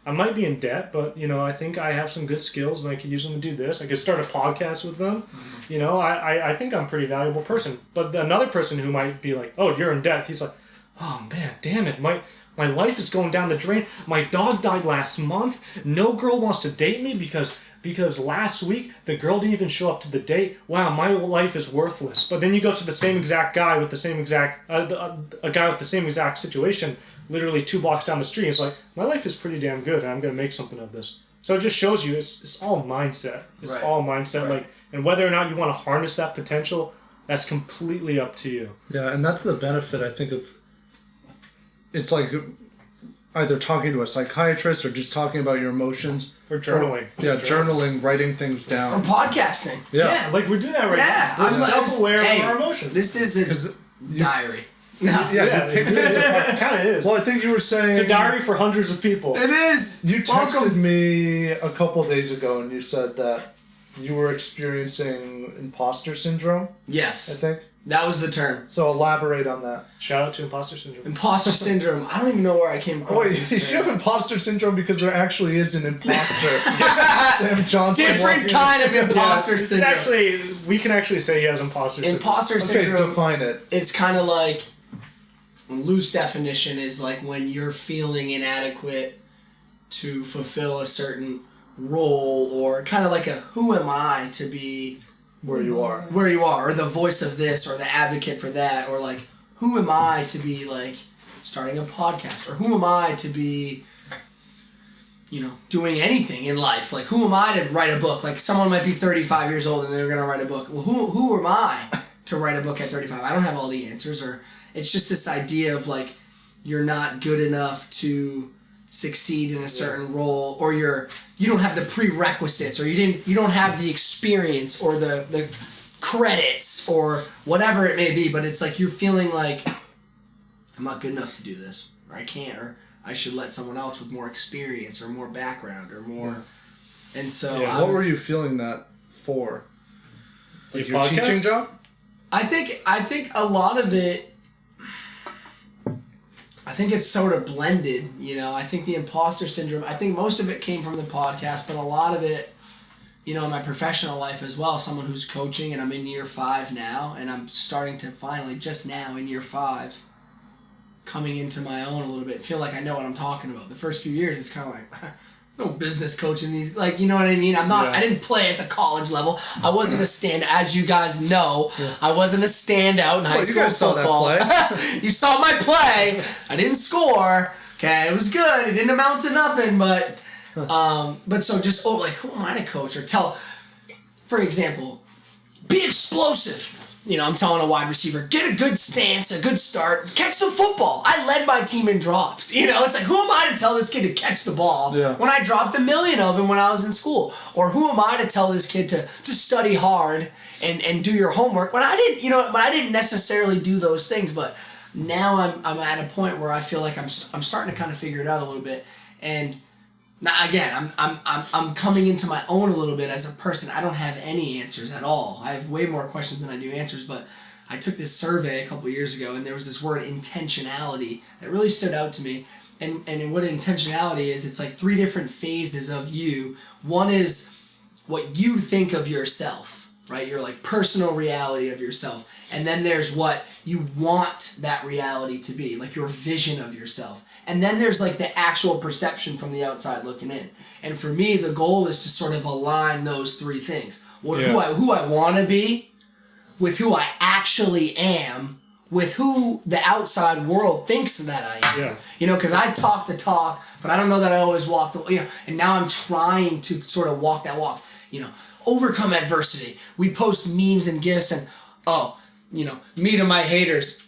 I might be in debt, but, I think I have some good skills and I could use them to do this. I could start a podcast with them. Mm-hmm. I think I'm a pretty valuable person. But another person who might be oh, you're in debt, he's oh man, damn it, my life is going down the drain. My dog died last month. No girl wants to date me because last week the girl didn't even show up to the date. Wow, my life is worthless. But then you go to the same exact guy with the same exact a guy with the same exact situation, literally 2 blocks down the street. It's like, my life is pretty damn good, and I'm gonna make something of this. So it just shows you it's all mindset. It's all mindset. Right. Like, and whether or not you want to harness that potential, that's completely up to you. Yeah, and that's the benefit, I think, of... It's like either talking to a psychiatrist or just talking about your emotions. Or journaling. Journaling, writing things down. Or podcasting. Yeah, like we're doing that right now. We're self-aware of our emotions. This is a diary. No. It kind of is. Well, I think you were saying... It's a diary for hundreds of people. It is! You texted me a couple days ago and you said that you were experiencing imposter syndrome. Yes. I think. That was the term. So elaborate on that. Shout out to Imposter Syndrome. Imposter Syndrome. I don't even know where I came across this you have imposter syndrome because there actually is an imposter. Sam Johnson. Different kind of imposter syndrome. Actually, we can actually say he has imposter syndrome. Imposter syndrome. Okay, define it. It's kind of like... Loose definition is like when you're feeling inadequate to fulfill a certain role, or kind of like a who am I to be where you are, or the voice of this, or the advocate for that, or like who am I to be like starting a podcast, or who am I to be, you know, doing anything in life. Like, who am I to write a book? Like, someone might be 35 years old and they're going to write a book. Well, who am I to write a book at 35? I don't have all the answers. Or it's just this idea of like, you're not good enough to succeed in a certain role, or you don't have the prerequisites, or you don't have the experience or the credits or whatever it may be. But it's like, you're feeling like, I'm not good enough to do this, or I can't, or I should let someone else with more experience or more background or more. And so, what were you feeling that for? Like your teaching job? I think a lot of it. I think it's sort of blended, you know. I think the imposter syndrome, I think most of it came from the podcast, but a lot of it, you know, in my professional life as well. Someone who's coaching, and I'm in year 5 now, and I'm starting to finally, just now in year 5, coming into my own a little bit, feel like I know what I'm talking about. The first few years, it's kind of like, no business coaching these, like, you know what I mean? I didn't play at the college level. I wasn't a stand, as you guys know, I wasn't a standout in high school you guys football. Saw that play. You saw my play. I didn't score. Okay, it was good. It didn't amount to nothing, but so just, like, who am I to coach or tell, for example, be explosive. You know, I'm telling a wide receiver, get a good stance, a good start, catch the football. I led my team in drops. You know, it's like, who am I to tell this kid to catch the ball when I dropped 1 million of them when I was in school? Or who am I to tell this kid to study hard and do your homework when I didn't, you know, but I didn't necessarily do those things. But now I'm at a point where I feel like I'm starting to kind of figure it out a little bit. And now, again, I'm coming into my own a little bit as a person. I don't have any answers at all. I have way more questions than I do answers, but I took this survey a couple years ago, and there was this word intentionality that really stood out to me. And what intentionality is, it's like 3 different phases of you. One is what you think of yourself, right? Your like personal reality of yourself. And then there's what you want that reality to be, like your vision of yourself. And then there's like the actual perception from the outside looking in. And for me, the goal is to sort of align those 3 things. Who I want to be, with who I actually am, with who the outside world thinks that I am. Yeah. You know, because I talk the talk, but I don't know that I always walk the, you know, and now I'm trying to sort of walk that walk, you know, overcome adversity. We post memes and GIFs and, you know, me to my haters.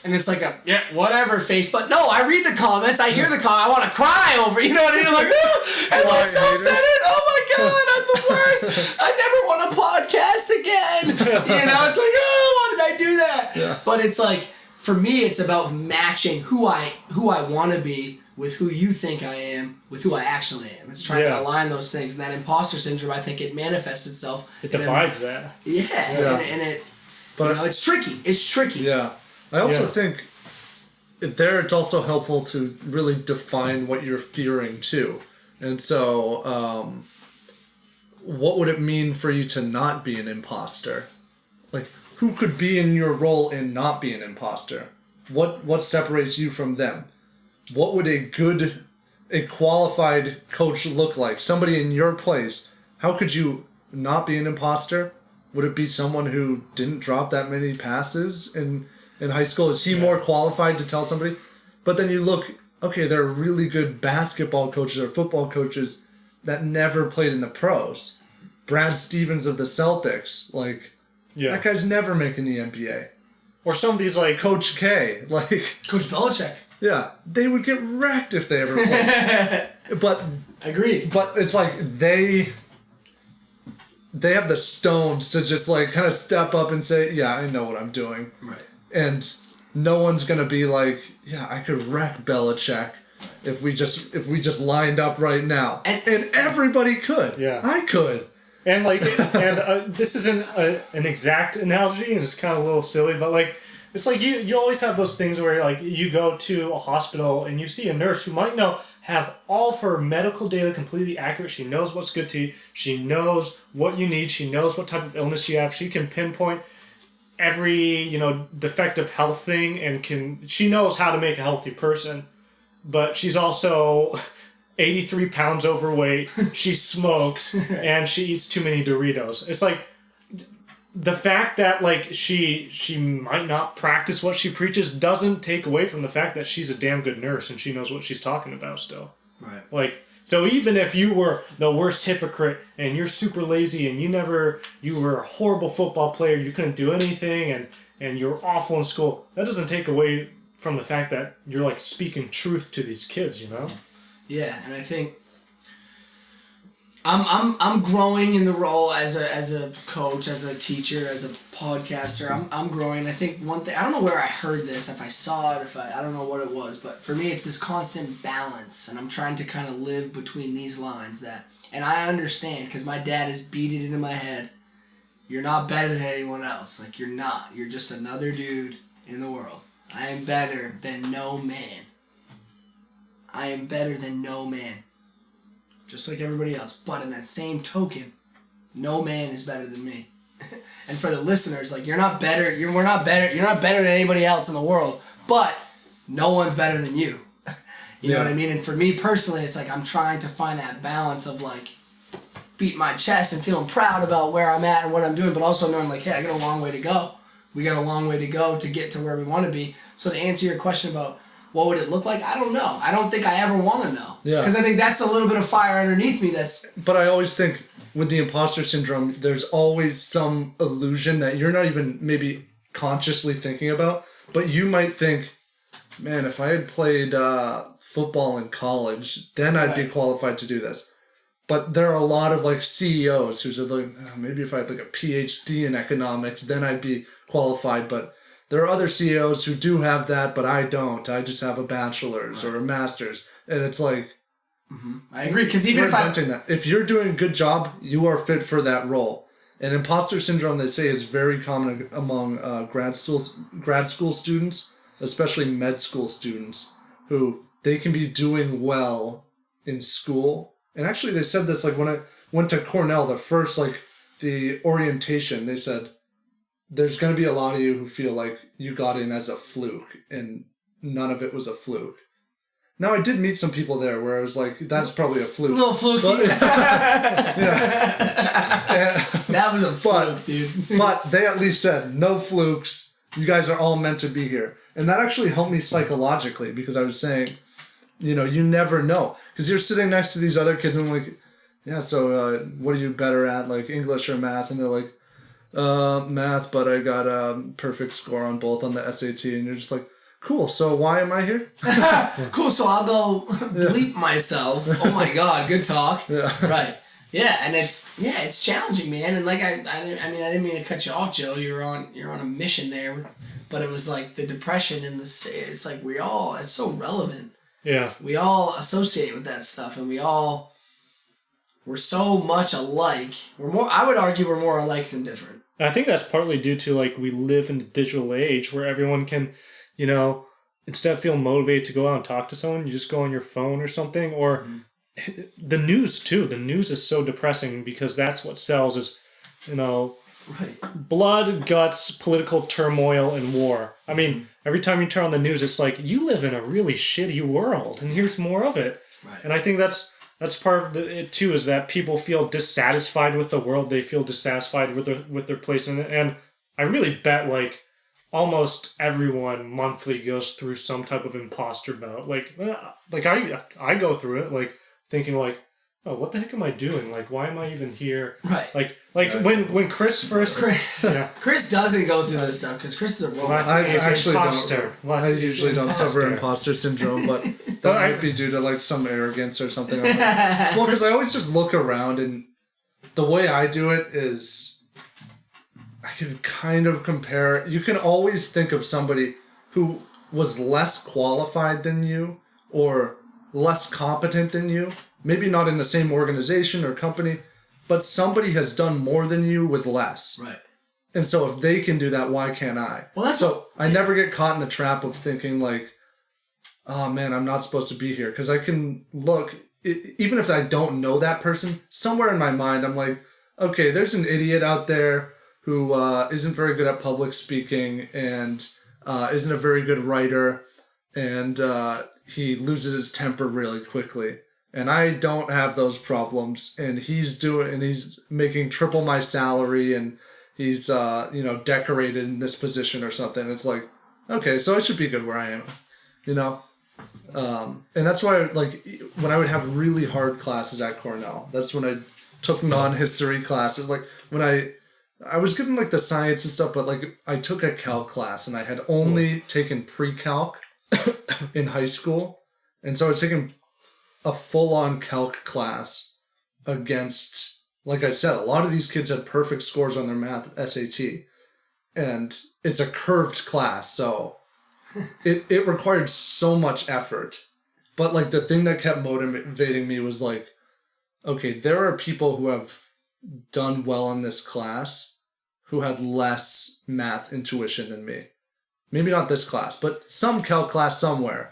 And it's like a, whatever face. But no, I read the comments. I hear the comment. I want to cry over it. You know what I mean? I'm like, and myself said it. Oh my God, I'm the worst. I never want a podcast again. You know, it's like, why did I do that? Yeah. But it's like, for me, it's about matching who I want to be with who you think I am, with who I actually am. It's trying to align those things. And that imposter syndrome, I think it manifests itself. It divides that. Yeah. And it, but, you know, it's tricky. It's tricky. Yeah. I also think it's also helpful to really define what you're fearing too. And so, what would it mean for you to not be an imposter? Like, who could be in your role and not be an imposter? What separates you from them? What would a qualified coach look like? Somebody in your place. How could you not be an imposter? Would it be someone who didn't drop that many passes in high school? Is he more qualified to tell somebody? But then you look, okay, there are really good basketball coaches or football coaches that never played in the pros. Brad Stevens of the Celtics, that guy's never making the NBA. Or some of these, Coach K, Coach Belichick. Yeah, they would get wrecked if they ever played. But agreed. But it's they have the stones to just kind of step up and say, yeah, I know what I'm doing. Right. And no one's gonna be yeah, I could wreck Belichick if we just lined up right now. And everybody could. Yeah. I could. And this isn't an exact analogy, and it's kind of a little silly, but it's you always have those things where you go to a hospital and you see a nurse who might have all of her medical data completely accurate. She knows what's good to you. She knows what you need. She knows what type of illness you have. She can pinpoint every defective health thing, and she knows how to make a healthy person. But she's also 83 pounds overweight, she smokes, and she eats too many Doritos. It's the fact that she might not practice what she preaches doesn't take away from the fact that she's a damn good nurse and she knows what she's talking about still. Right. So even if you were the worst hypocrite and you're super lazy and you were a horrible football player, you couldn't do anything and you're awful in school, that doesn't take away from the fact that you're speaking truth to these kids, Yeah, and I think I'm growing in the role as a coach, as a teacher, as a podcaster. I'm growing. I think one thing, I don't know where I heard this, if I saw it, I don't know what it was, but for me it's this constant balance, and I'm trying to kind of live between these lines and I understand because my dad has beat it into my head. You're not better than anyone else. You're not. You're just another dude in the world. I am better than no man. I am better than no man. Just like everybody else. But in that same token, no man is better than me. And for the listeners, you're not better. You're not better than anybody else in the world. But no one's better than you. You know what I mean? And for me personally, it's I'm trying to find that balance of beating my chest and feeling proud about where I'm at and what I'm doing, but also knowing hey, I got a long way to go. We got a long way to go to get to where we want to be. So to answer your question about what would it look like, I don't know. I don't think I ever want to know. Yeah. Because I think that's a little bit of fire underneath me But I always think with the imposter syndrome, there's always some illusion that you're not even maybe consciously thinking about, but you might think, man, if I had played football in college, then I'd be qualified to do this. But there are a lot of CEOs who said maybe if I had a PhD in economics, then I'd be qualified. But there are other CEOs who do have that, but I don't. I just have a bachelor's or a master's, and it's I agree, because even if you're doing a good job, you are fit for that role. And imposter syndrome, they say, is very common among grad school students, especially med school students, who they can be doing well in school. And actually, they said this when I went to Cornell, the first the orientation. They said there's going to be a lot of you who feel you got in as a fluke, and none of it was a fluke. Now, I did meet some people there where I was that's probably a fluke. A little fluky. But, that was a fluke, dude. But they at least said, no flukes. You guys are all meant to be here. And that actually helped me psychologically, because I was saying, you never know. Because you're sitting next to these other kids and so what are you better at, English or math? And they're math, but I got a perfect score on both on the SAT. And you're just cool, so why am I here? Cool, so I'll go bleep myself. Oh my god, good talk. Yeah. Right. Yeah, and it's challenging, man. And I didn't mean to cut you off, Joe. You're on a mission there, but it was the depression and it's it's so relevant. Yeah. We all associate with that stuff, and we're so much alike. I would argue we're more alike than different. I think that's partly due to we live in the digital age where everyone can, instead of feeling motivated to go out and talk to someone, you just go on your phone or something. Or the news too. The news is so depressing because that's what sells is, Right. Blood, guts, political turmoil, and war. I mean, every time you turn on the news, it's like, you live in a really shitty world, and here's more of it. Right. And I think that's part of it too, is that people feel dissatisfied with the world. They feel dissatisfied with their place in it. And I really bet, like, almost everyone monthly goes through some type of imposter mode. Like I go through it, like, thinking, like, oh, what the heck am I doing? Like, why am I even here? Right. Like when Chris first... Chris doesn't go through this stuff, because Chris is a robot. I actually don't. I usually don't suffer imposter syndrome, but that might be due to, like, some arrogance or something. Well, because I always just look around, and the way I do it is I can kind of compare... You can always think of somebody who was less qualified than you or less competent than you. Maybe not in the same organization or company, but somebody has done more than you with less. Right. And so if they can do that, why can't I? Well, I never get caught in the trap of thinking, like, oh man, I'm not supposed to be here. Because I can look, even if I don't know that person, somewhere in my mind, I'm like, okay, there's an idiot out there who isn't very good at public speaking and isn't a very good writer, and he loses his temper really quickly. And I don't have those problems, and he's making triple my salary, and he's decorated in this position or something. It's like, okay, so I should be good where I am, and that's why, like, when I would have really hard classes at Cornell, that's when I took non-history classes. Like, when I was good in, like, the science and stuff, but, like, I took a calc class, and I had only taken pre-calc in high school, and so I was taking a full-on calc class against, like I said, a lot of these kids had perfect scores on their math SAT, and it's a curved class, so it required so much effort. But, like, the thing that kept motivating me was, like, okay, there are people who have done well in this class who had less math intuition than me. Maybe not this class, but some calc class somewhere.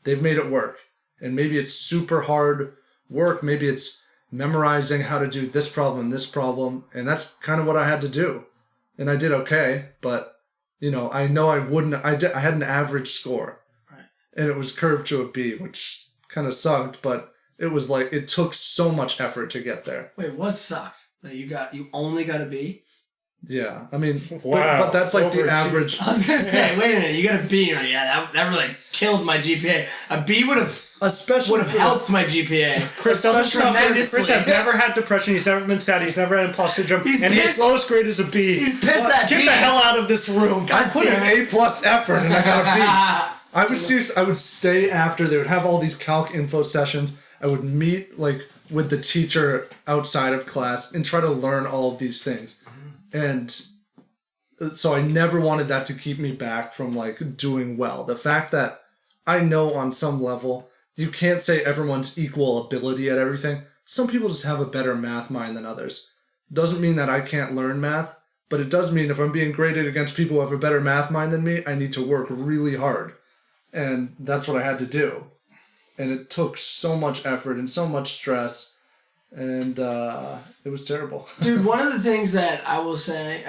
They've made it work. And maybe it's super hard work. Maybe it's memorizing how to do this problem. And that's kind of what I had to do. And I did okay. But, I know I wouldn't. I had an average score. Right. And it was curved to a B, which kind of sucked. But it was like, it took so much effort to get there. Wait, what sucked? That you only got a B? Yeah. I mean, wow. but that's like the average. I was going to say, wait a minute, you got a B. Yeah, that really killed my GPA. A B would have helped my GPA. Chris has never had depression. He's never been sad. He's never had imposter syndrome. His lowest grade is a B. He's pissed at Get the hell out of this room. I put an A+ effort and I got a B. I would stay after. They would have all these calc info sessions. I would meet, like, with the teacher outside of class and try to learn all of these things. And so I never wanted that to keep me back from, like, doing well. The fact that I know on some level, you can't say everyone's equal ability at everything. Some people just have a better math mind than others. Doesn't mean that I can't learn math, but it does mean if I'm being graded against people who have a better math mind than me, I need to work really hard. And that's what I had to do. And it took so much effort and so much stress. And it was terrible. Dude, one of the things that I will say,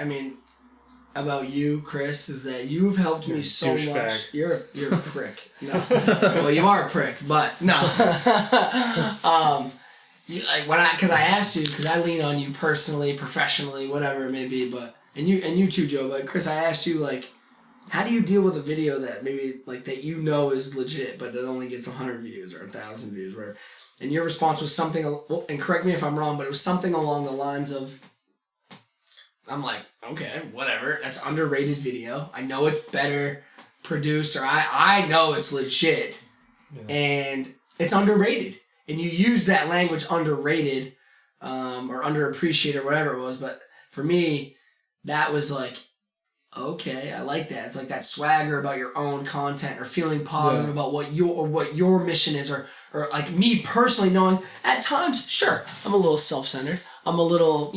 about you, Chris, is that you've helped me so much. You're a prick. No. Well, you are a prick, but no. Because I asked you, because I lean on you personally, professionally, whatever it may be, and you too, Joe, but Chris, I asked you, like, how do you deal with a video that maybe, like, that is legit, but it only gets 100 views or 1,000 views, whatever? And your response was something, and correct me if I'm wrong, but it was something along the lines of, I'm like, okay, whatever, that's underrated video. I know it's better produced, or I know it's legit, and it's underrated. And you use that language, underrated, or underappreciated, or whatever it was, but for me, that was like, okay, I like that. It's like that swagger about your own content, or feeling positive about what your mission is, or like me personally knowing at times, sure, I'm a little self-centered. I'm a little,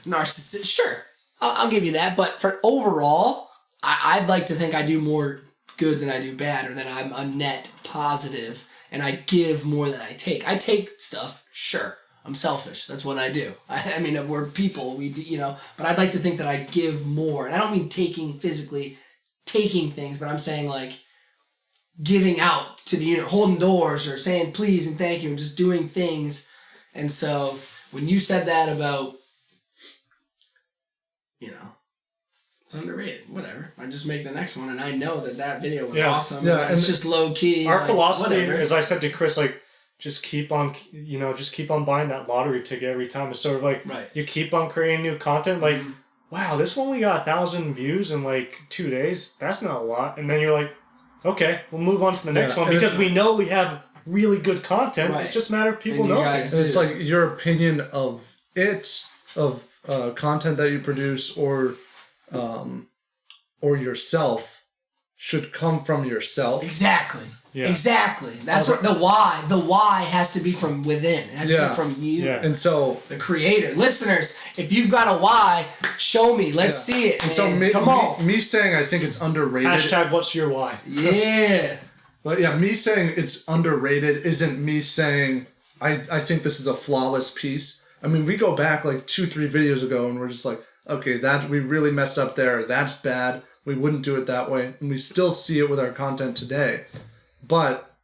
narcissistic. Sure, I'll give you that. But for overall, I'd like to think I do more good than I do bad, or that I'm a net positive and I give more than I take. I take stuff, sure, I'm selfish. That's what I do. I mean, we're people. But I'd like to think that I give more. And I don't mean physically taking things, but I'm saying like giving out to the unit, holding doors or saying please and thank you and just doing things. And so when you said that about, it's underrated. Whatever. I just make the next one, and I know that video was awesome. Yeah, and it's just low key. Our philosophy, as I said to Chris, like just keep on buying that lottery ticket every time. It's sort of like you keep on creating new content. Like, wow, this one we got 1,000 views in like 2 days. That's not a lot. And then you're like, okay, we'll move on to the next one because we know we have really good content. Right. It's just a matter of people noticing. And it's like your opinion of content that you produce or yourself should come from yourself. Exactly. Yeah. Exactly. That's what the why has to be from within. It has to be from you. Yeah. And so the creator. Listeners, if you've got a why, show me. Let's see it. And so come on. Me saying I think it's underrated. # what's your why? Yeah. But yeah, me saying it's underrated isn't me saying I think this is a flawless piece. I mean, we go back like 2-3 videos ago and we're just like, okay, we really messed up there. That's bad. We wouldn't do it that way. And we still see it with our content today. But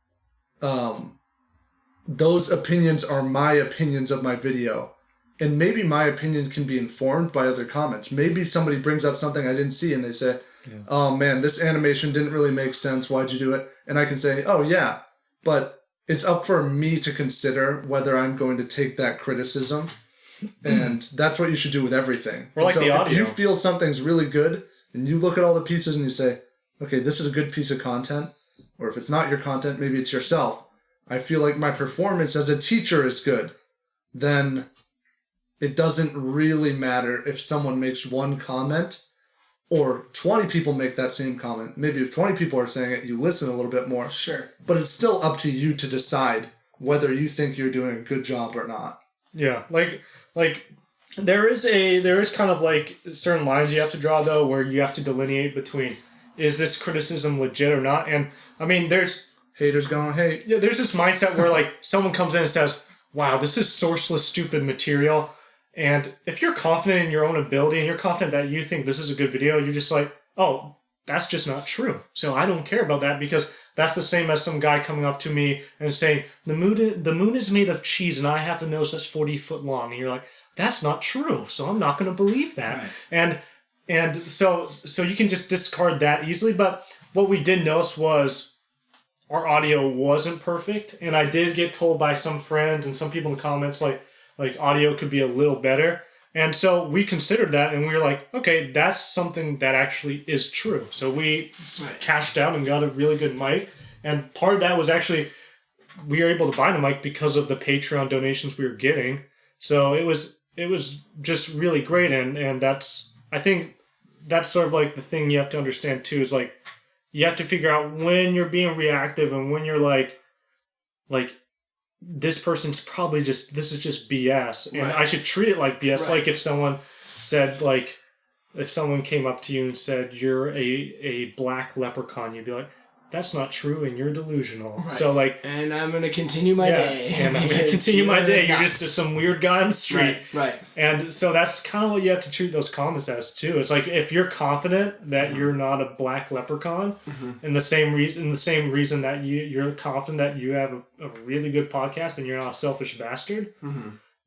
those opinions are my opinions of my video. And maybe my opinion can be informed by other comments. Maybe somebody brings up something I didn't see and they say, oh man, this animation didn't really make sense. Why'd you do it? And I can say, oh yeah. But it's up for me to consider whether I'm going to take that criticism. And that's what you should do with everything. Or like the audio. If you feel something's really good and you look at all the pieces and you say, okay, this is a good piece of content. Or if it's not your content, maybe it's yourself. I feel like my performance as a teacher is good. Then it doesn't really matter if someone makes one comment or 20 people make that same comment. Maybe if 20 people are saying it, you listen a little bit more. Sure. But it's still up to you to decide whether you think you're doing a good job or not. Yeah. Like there is kind of like certain lines you have to draw though where you have to delineate between is this criticism legit or not? And I mean there's haters gonna hate. Yeah, there's this mindset where like someone comes in and says, wow, this is sourceless, stupid material. And if you're confident in your own ability and you're confident that you think this is a good video, you're just like, oh, that's just not true. So I don't care about that because that's the same as some guy coming up to me and saying, the moon is made of cheese and I have a nose that's 40 foot long. And you're like, that's not true. So I'm not going to believe that. Right. And so you can just discard that easily. But what we did notice was our audio wasn't perfect. And I did get told by some friends and some people in the comments, like audio could be a little better. And so we considered that and we were like, okay, that's something that actually is true. So we cashed out and got a really good mic. And part of that was actually we were able to buy the mic because of the Patreon donations we were getting. So it was just really great. And I think that's sort of like the thing you have to understand too, is like you have to figure out when you're being reactive and when you're like this person's probably this is just BS. And I should treat it like BS. Like if someone said, like, if someone came up to you and said, you're a black leprechaun, you'd be like, that's not true and you're delusional. Right. So like, and I'm going to continue my day. And I'm going to continue my day. You're just some weird guy on the street. Right. And so that's kind of what you have to treat those comments as too. It's like, if you're confident that you're not a black leprechaun, and the same reason that you're confident that you have a really good podcast and you're not a selfish bastard,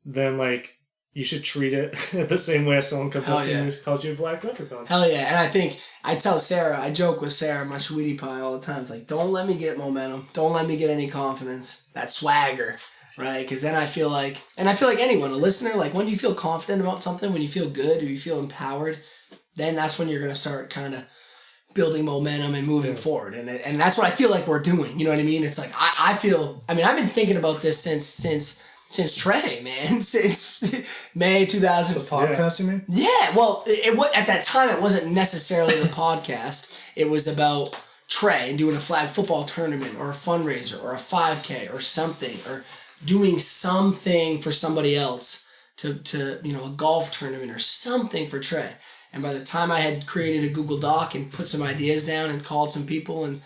then like, you should treat it the same way as someone comes up to you and calls you a black leprechaun. Hell yeah. And I think, I tell Sarah, I joke with Sarah, my sweetie pie, all the time. It's like, don't let me get momentum. Don't let me get any confidence. That swagger, right? Because then I feel like anyone, a listener, like when you feel confident about something, when you feel good or you feel empowered, then that's when you're going to start kind of building momentum and moving forward. And that's what I feel like we're doing. You know what I mean? It's like, I've been thinking about this since Trey, man, since May 2000. The podcast, you mean? Yeah, well, at that time, it wasn't necessarily the podcast. It was about Trey and doing a flag football tournament or a fundraiser or a 5K or something, or doing something for somebody else to a golf tournament or something for Trey. And by the time I had created a Google Doc and put some ideas down and called some people and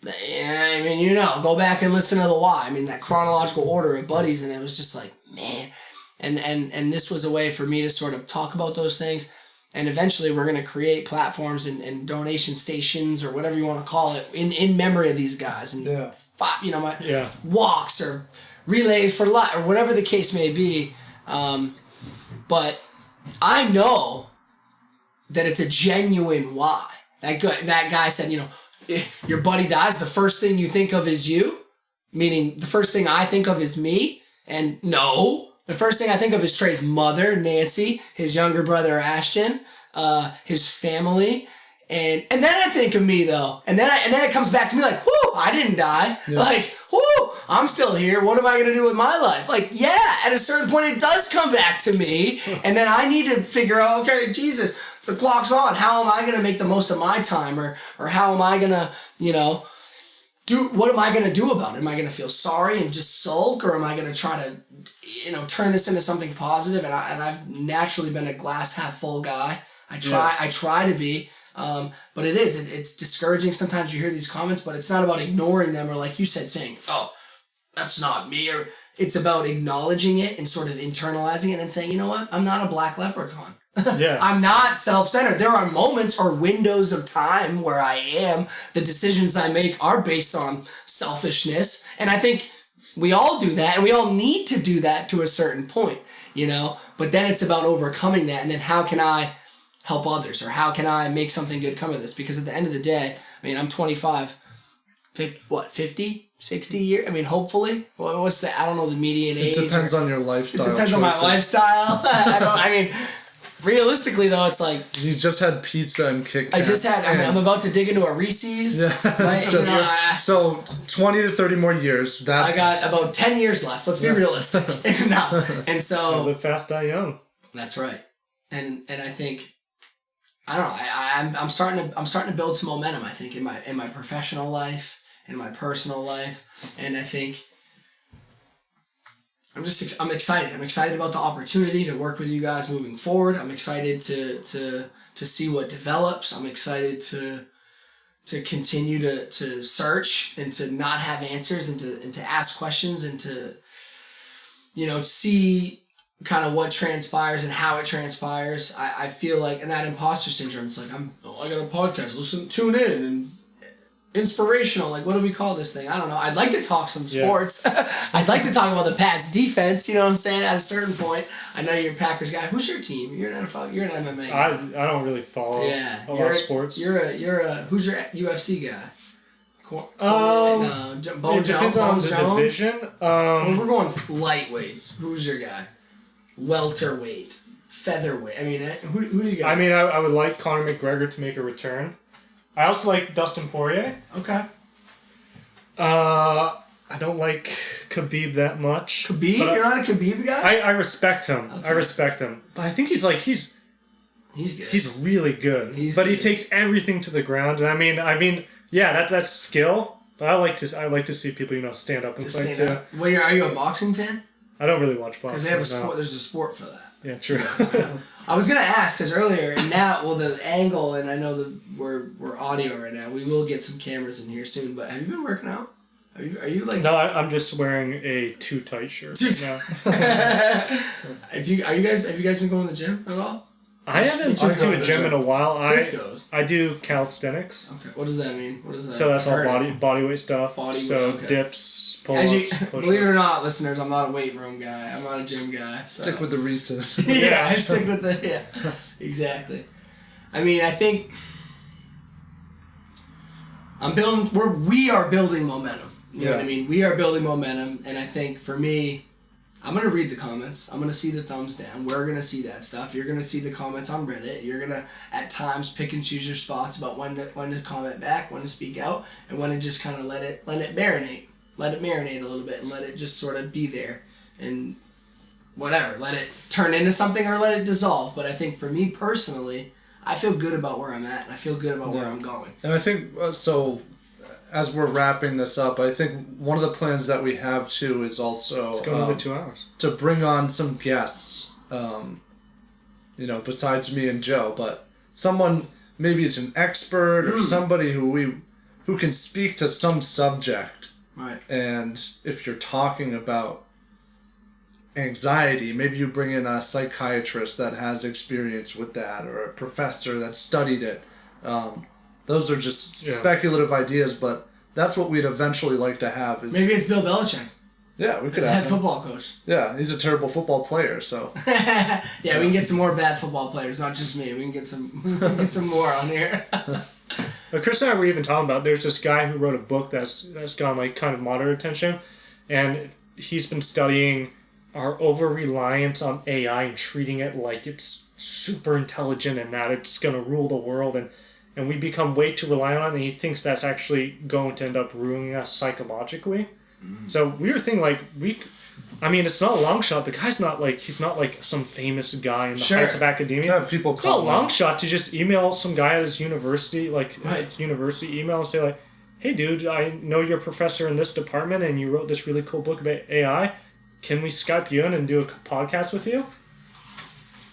Yeah, I mean, go back and listen to the why. I mean, that chronological order of buddies, and it was just like, man. And this was a way for me to sort of talk about those things. And eventually we're going to create platforms and donation stations or whatever you want to call it in memory of these guys. And, walks or relays for life or whatever the case may be. But I know that it's a genuine why. That guy said, if your buddy dies, the first thing you think of is you, meaning the first thing I think of is me. And no, the first thing I think of is Trey's mother, Nancy, his younger brother, Ashton, his family. And then I think of me though. And then it comes back to me like, whoo, I didn't die. Yeah. Like, whoo, I'm still here. What am I going to do with my life? Like, yeah, at a certain point it does come back to me. And then I need to figure out, okay, Jesus, the clock's on. How am I going to make the most of my time? Or how am I going to, what am I going to do about it? Am I going to feel sorry and just sulk? Or am I going to try to, turn this into something positive? And I've naturally been a glass half full guy. I try to be. But it's discouraging. Sometimes you hear these comments, but it's not about ignoring them or like you said, saying, oh, that's not me. Or it's about acknowledging it and sort of internalizing it and saying, you know what? I'm not a black leprechaun. Yeah. I'm not self-centered. There are moments or windows of time where I am. The decisions I make are based on selfishness. And I think we all do that and we all need to do that to a certain point, but then it's about overcoming that. And then how can I help others or how can I make something good come of this? Because at the end of the day, I mean, I'm 25, 50, 60 years? I mean, hopefully. What's that? I don't know the median age. It depends on your lifestyle. It depends on my lifestyle. Realistically though, it's like... You just had pizza and Kit Kats. I'm about to dig into a Reese's. Yeah. So 20 to 30 more years. I got about 10 years left. Let's be realistic. And so... Live fast, die young. That's right. And I think... I don't know. I'm starting to build some momentum. I think in my professional life, in my personal life, and I think I'm excited. I'm excited about the opportunity to work with you guys moving forward. I'm excited to see what develops. I'm excited to continue to search and to not have answers and to ask questions and to see kind of what transpires and how it transpires. I feel like, and that imposter syndrome, it's like, I got a podcast, tune in, and inspirational, like, what do we call this thing? I don't know. I'd like to talk some sports. I'd like to talk about the Pats defense, you know what I'm saying, at a certain point. I know you're a Packers guy. Who's your team? You're an NFL, you're an MMA guy. I don't really follow a lot of sports. Who's your UFC guy? Depends on the division. We're going lightweights. Who's your guy? Welterweight, featherweight. I mean, who do you got? I mean, I would like Conor McGregor to make a return. I also like Dustin Poirier. Okay. I don't like Khabib that much. Khabib? You're not a Khabib guy? I respect him. Okay. I respect him. But I think he's good. He's really good. He takes everything to the ground. And I mean, yeah, that's skill. But I like to see people, stand up and fight too. Well, are you a boxing fan? I don't really watch boxing. Because they have a sport. There's a sport for that. Yeah, true. I was gonna ask because earlier, and now, the angle, and I know that we're audio right now. We will get some cameras in here soon. But have you been working out? Are you like? No, I'm just wearing a too tight shirt now. Have you guys been going to the gym at all? I haven't been to a gym in a while. I do calisthenics. Okay, what does that mean? What is that? So that's all body weight stuff. Dips, pull-ups, believe it or not, listeners, I'm not a weight room guy. I'm not a gym guy. So. Stick with the Reese's. I stick with exactly. I mean, I think we are building momentum. You know what I mean? We are building momentum, and I think for me, I'm going to read the comments. I'm going to see the thumbs down. We're going to see that stuff. You're going to see the comments on Reddit. You're going to, at times, pick and choose your spots about when to comment back, when to speak out, and when to just kind of let it marinate. Let it marinate a little bit and let it just sort of be there. And whatever. Let it turn into something or let it dissolve. But I think for me personally, I feel good about where I'm at, and I feel good about where I'm going. And I think, as we're wrapping this up, I think one of the plans that we have too is also let's go another 2 hours to bring on some guests. Besides me and Joe, but someone, maybe it's an expert or somebody who who can speak to some subject. Right. And if you're talking about anxiety, maybe you bring in a psychiatrist that has experience with that, or a professor that studied it. Those are just speculative ideas, but that's what we'd eventually like to have. Is maybe it's Bill Belichick. Yeah, we could He's have head football coach. Yeah, he's a terrible football player, so. Yeah, we can get some more bad football players, not just me. We can get some more on here. But Chris and I were even talking about, there's this guy who wrote a book that's gotten like kind of moderate attention, and he's been studying our over-reliance on AI and treating it like it's super intelligent and that it's going to rule the world, and we become way too reliant on it, and he thinks that's actually going to end up ruining us psychologically. So we were thinking, like, it's not a long shot. The guy's not like, he's not like some famous guy in the heights of academia. Yeah, people it's not a long shot to just email some guy at his university, his university email, and say, like, hey, dude, I know you're a professor in this department and you wrote this really cool book about AI. Can we Skype you in and do a podcast with you?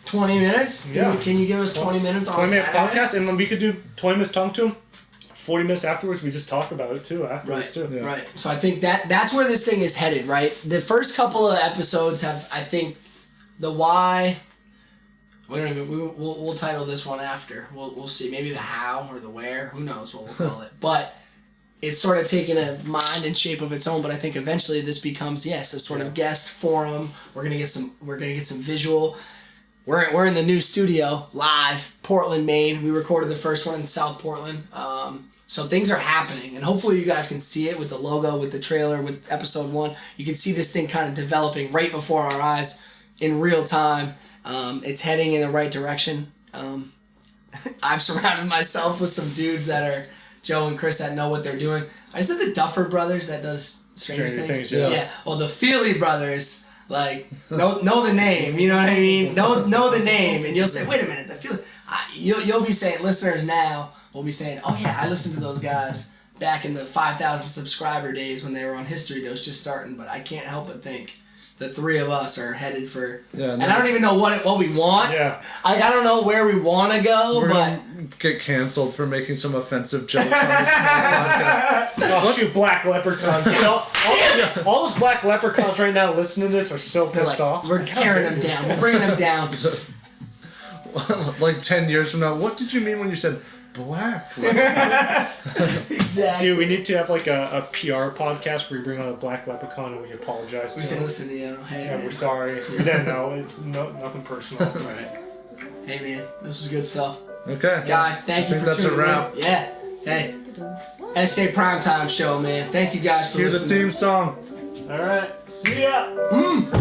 20 minutes? Yeah. Can you give us 20 minutes on 20-minute podcast, and then we could do 20 minutes talking to him. 40 minutes afterwards, we just talk about it too. Right, too. Yeah. Right. So I think that's where this thing is headed, right? The first couple of episodes have, I think, the why. We'll title this one after. We'll see. Maybe the how or the where. Who knows what we'll call it. But it's sort of taken a mind and shape of its own. But I think eventually this becomes a sort of guest forum. We're gonna get some visual. We're in the new studio live, Portland, Maine. We recorded the first one in South Portland. So things are happening, and hopefully you guys can see it with the logo, with the trailer, with episode 1. You can see this thing kind of developing right before our eyes in real time. It's heading in the right direction. I've surrounded myself with some dudes that are Joe and Chris that know what they're doing. I said the Duffer Brothers that does Stranger Things. Yeah. Well, the Feely Brothers, like, know the name. You know what I mean? Know the name, and you'll say, wait a minute, the Feely. You'll be saying, listeners now will be saying, oh yeah, I listened to those guys back in the 5,000 subscriber days when they were on History Dose just starting. But I can't help but think the three of us are headed for, and I don't even know what we want. Yeah. I don't know where we want to go, We're but gonna get canceled for making some offensive jokes on this podcast. Oh, shoot, Black Leprechaun. All those Black Leprechauns right now listening to this are so pissed off. We're tearing them down. We're bringing them down. Like 10 years from now, what did you mean when you said black? Exactly. Dude, we need to have like a PR podcast where we bring on a Black Leprechaun and we apologize to We say, him. listen, hey, Yeah, man. we're sorry. We didn't know. It's nothing personal. Right. Hey, man, this was good stuff. Okay. Guys, thank you for that's tuning a wrap. in. Yeah. Hey. SJ Primetime Show, man. Thank you guys for Hear the listening. theme song. All right. See ya.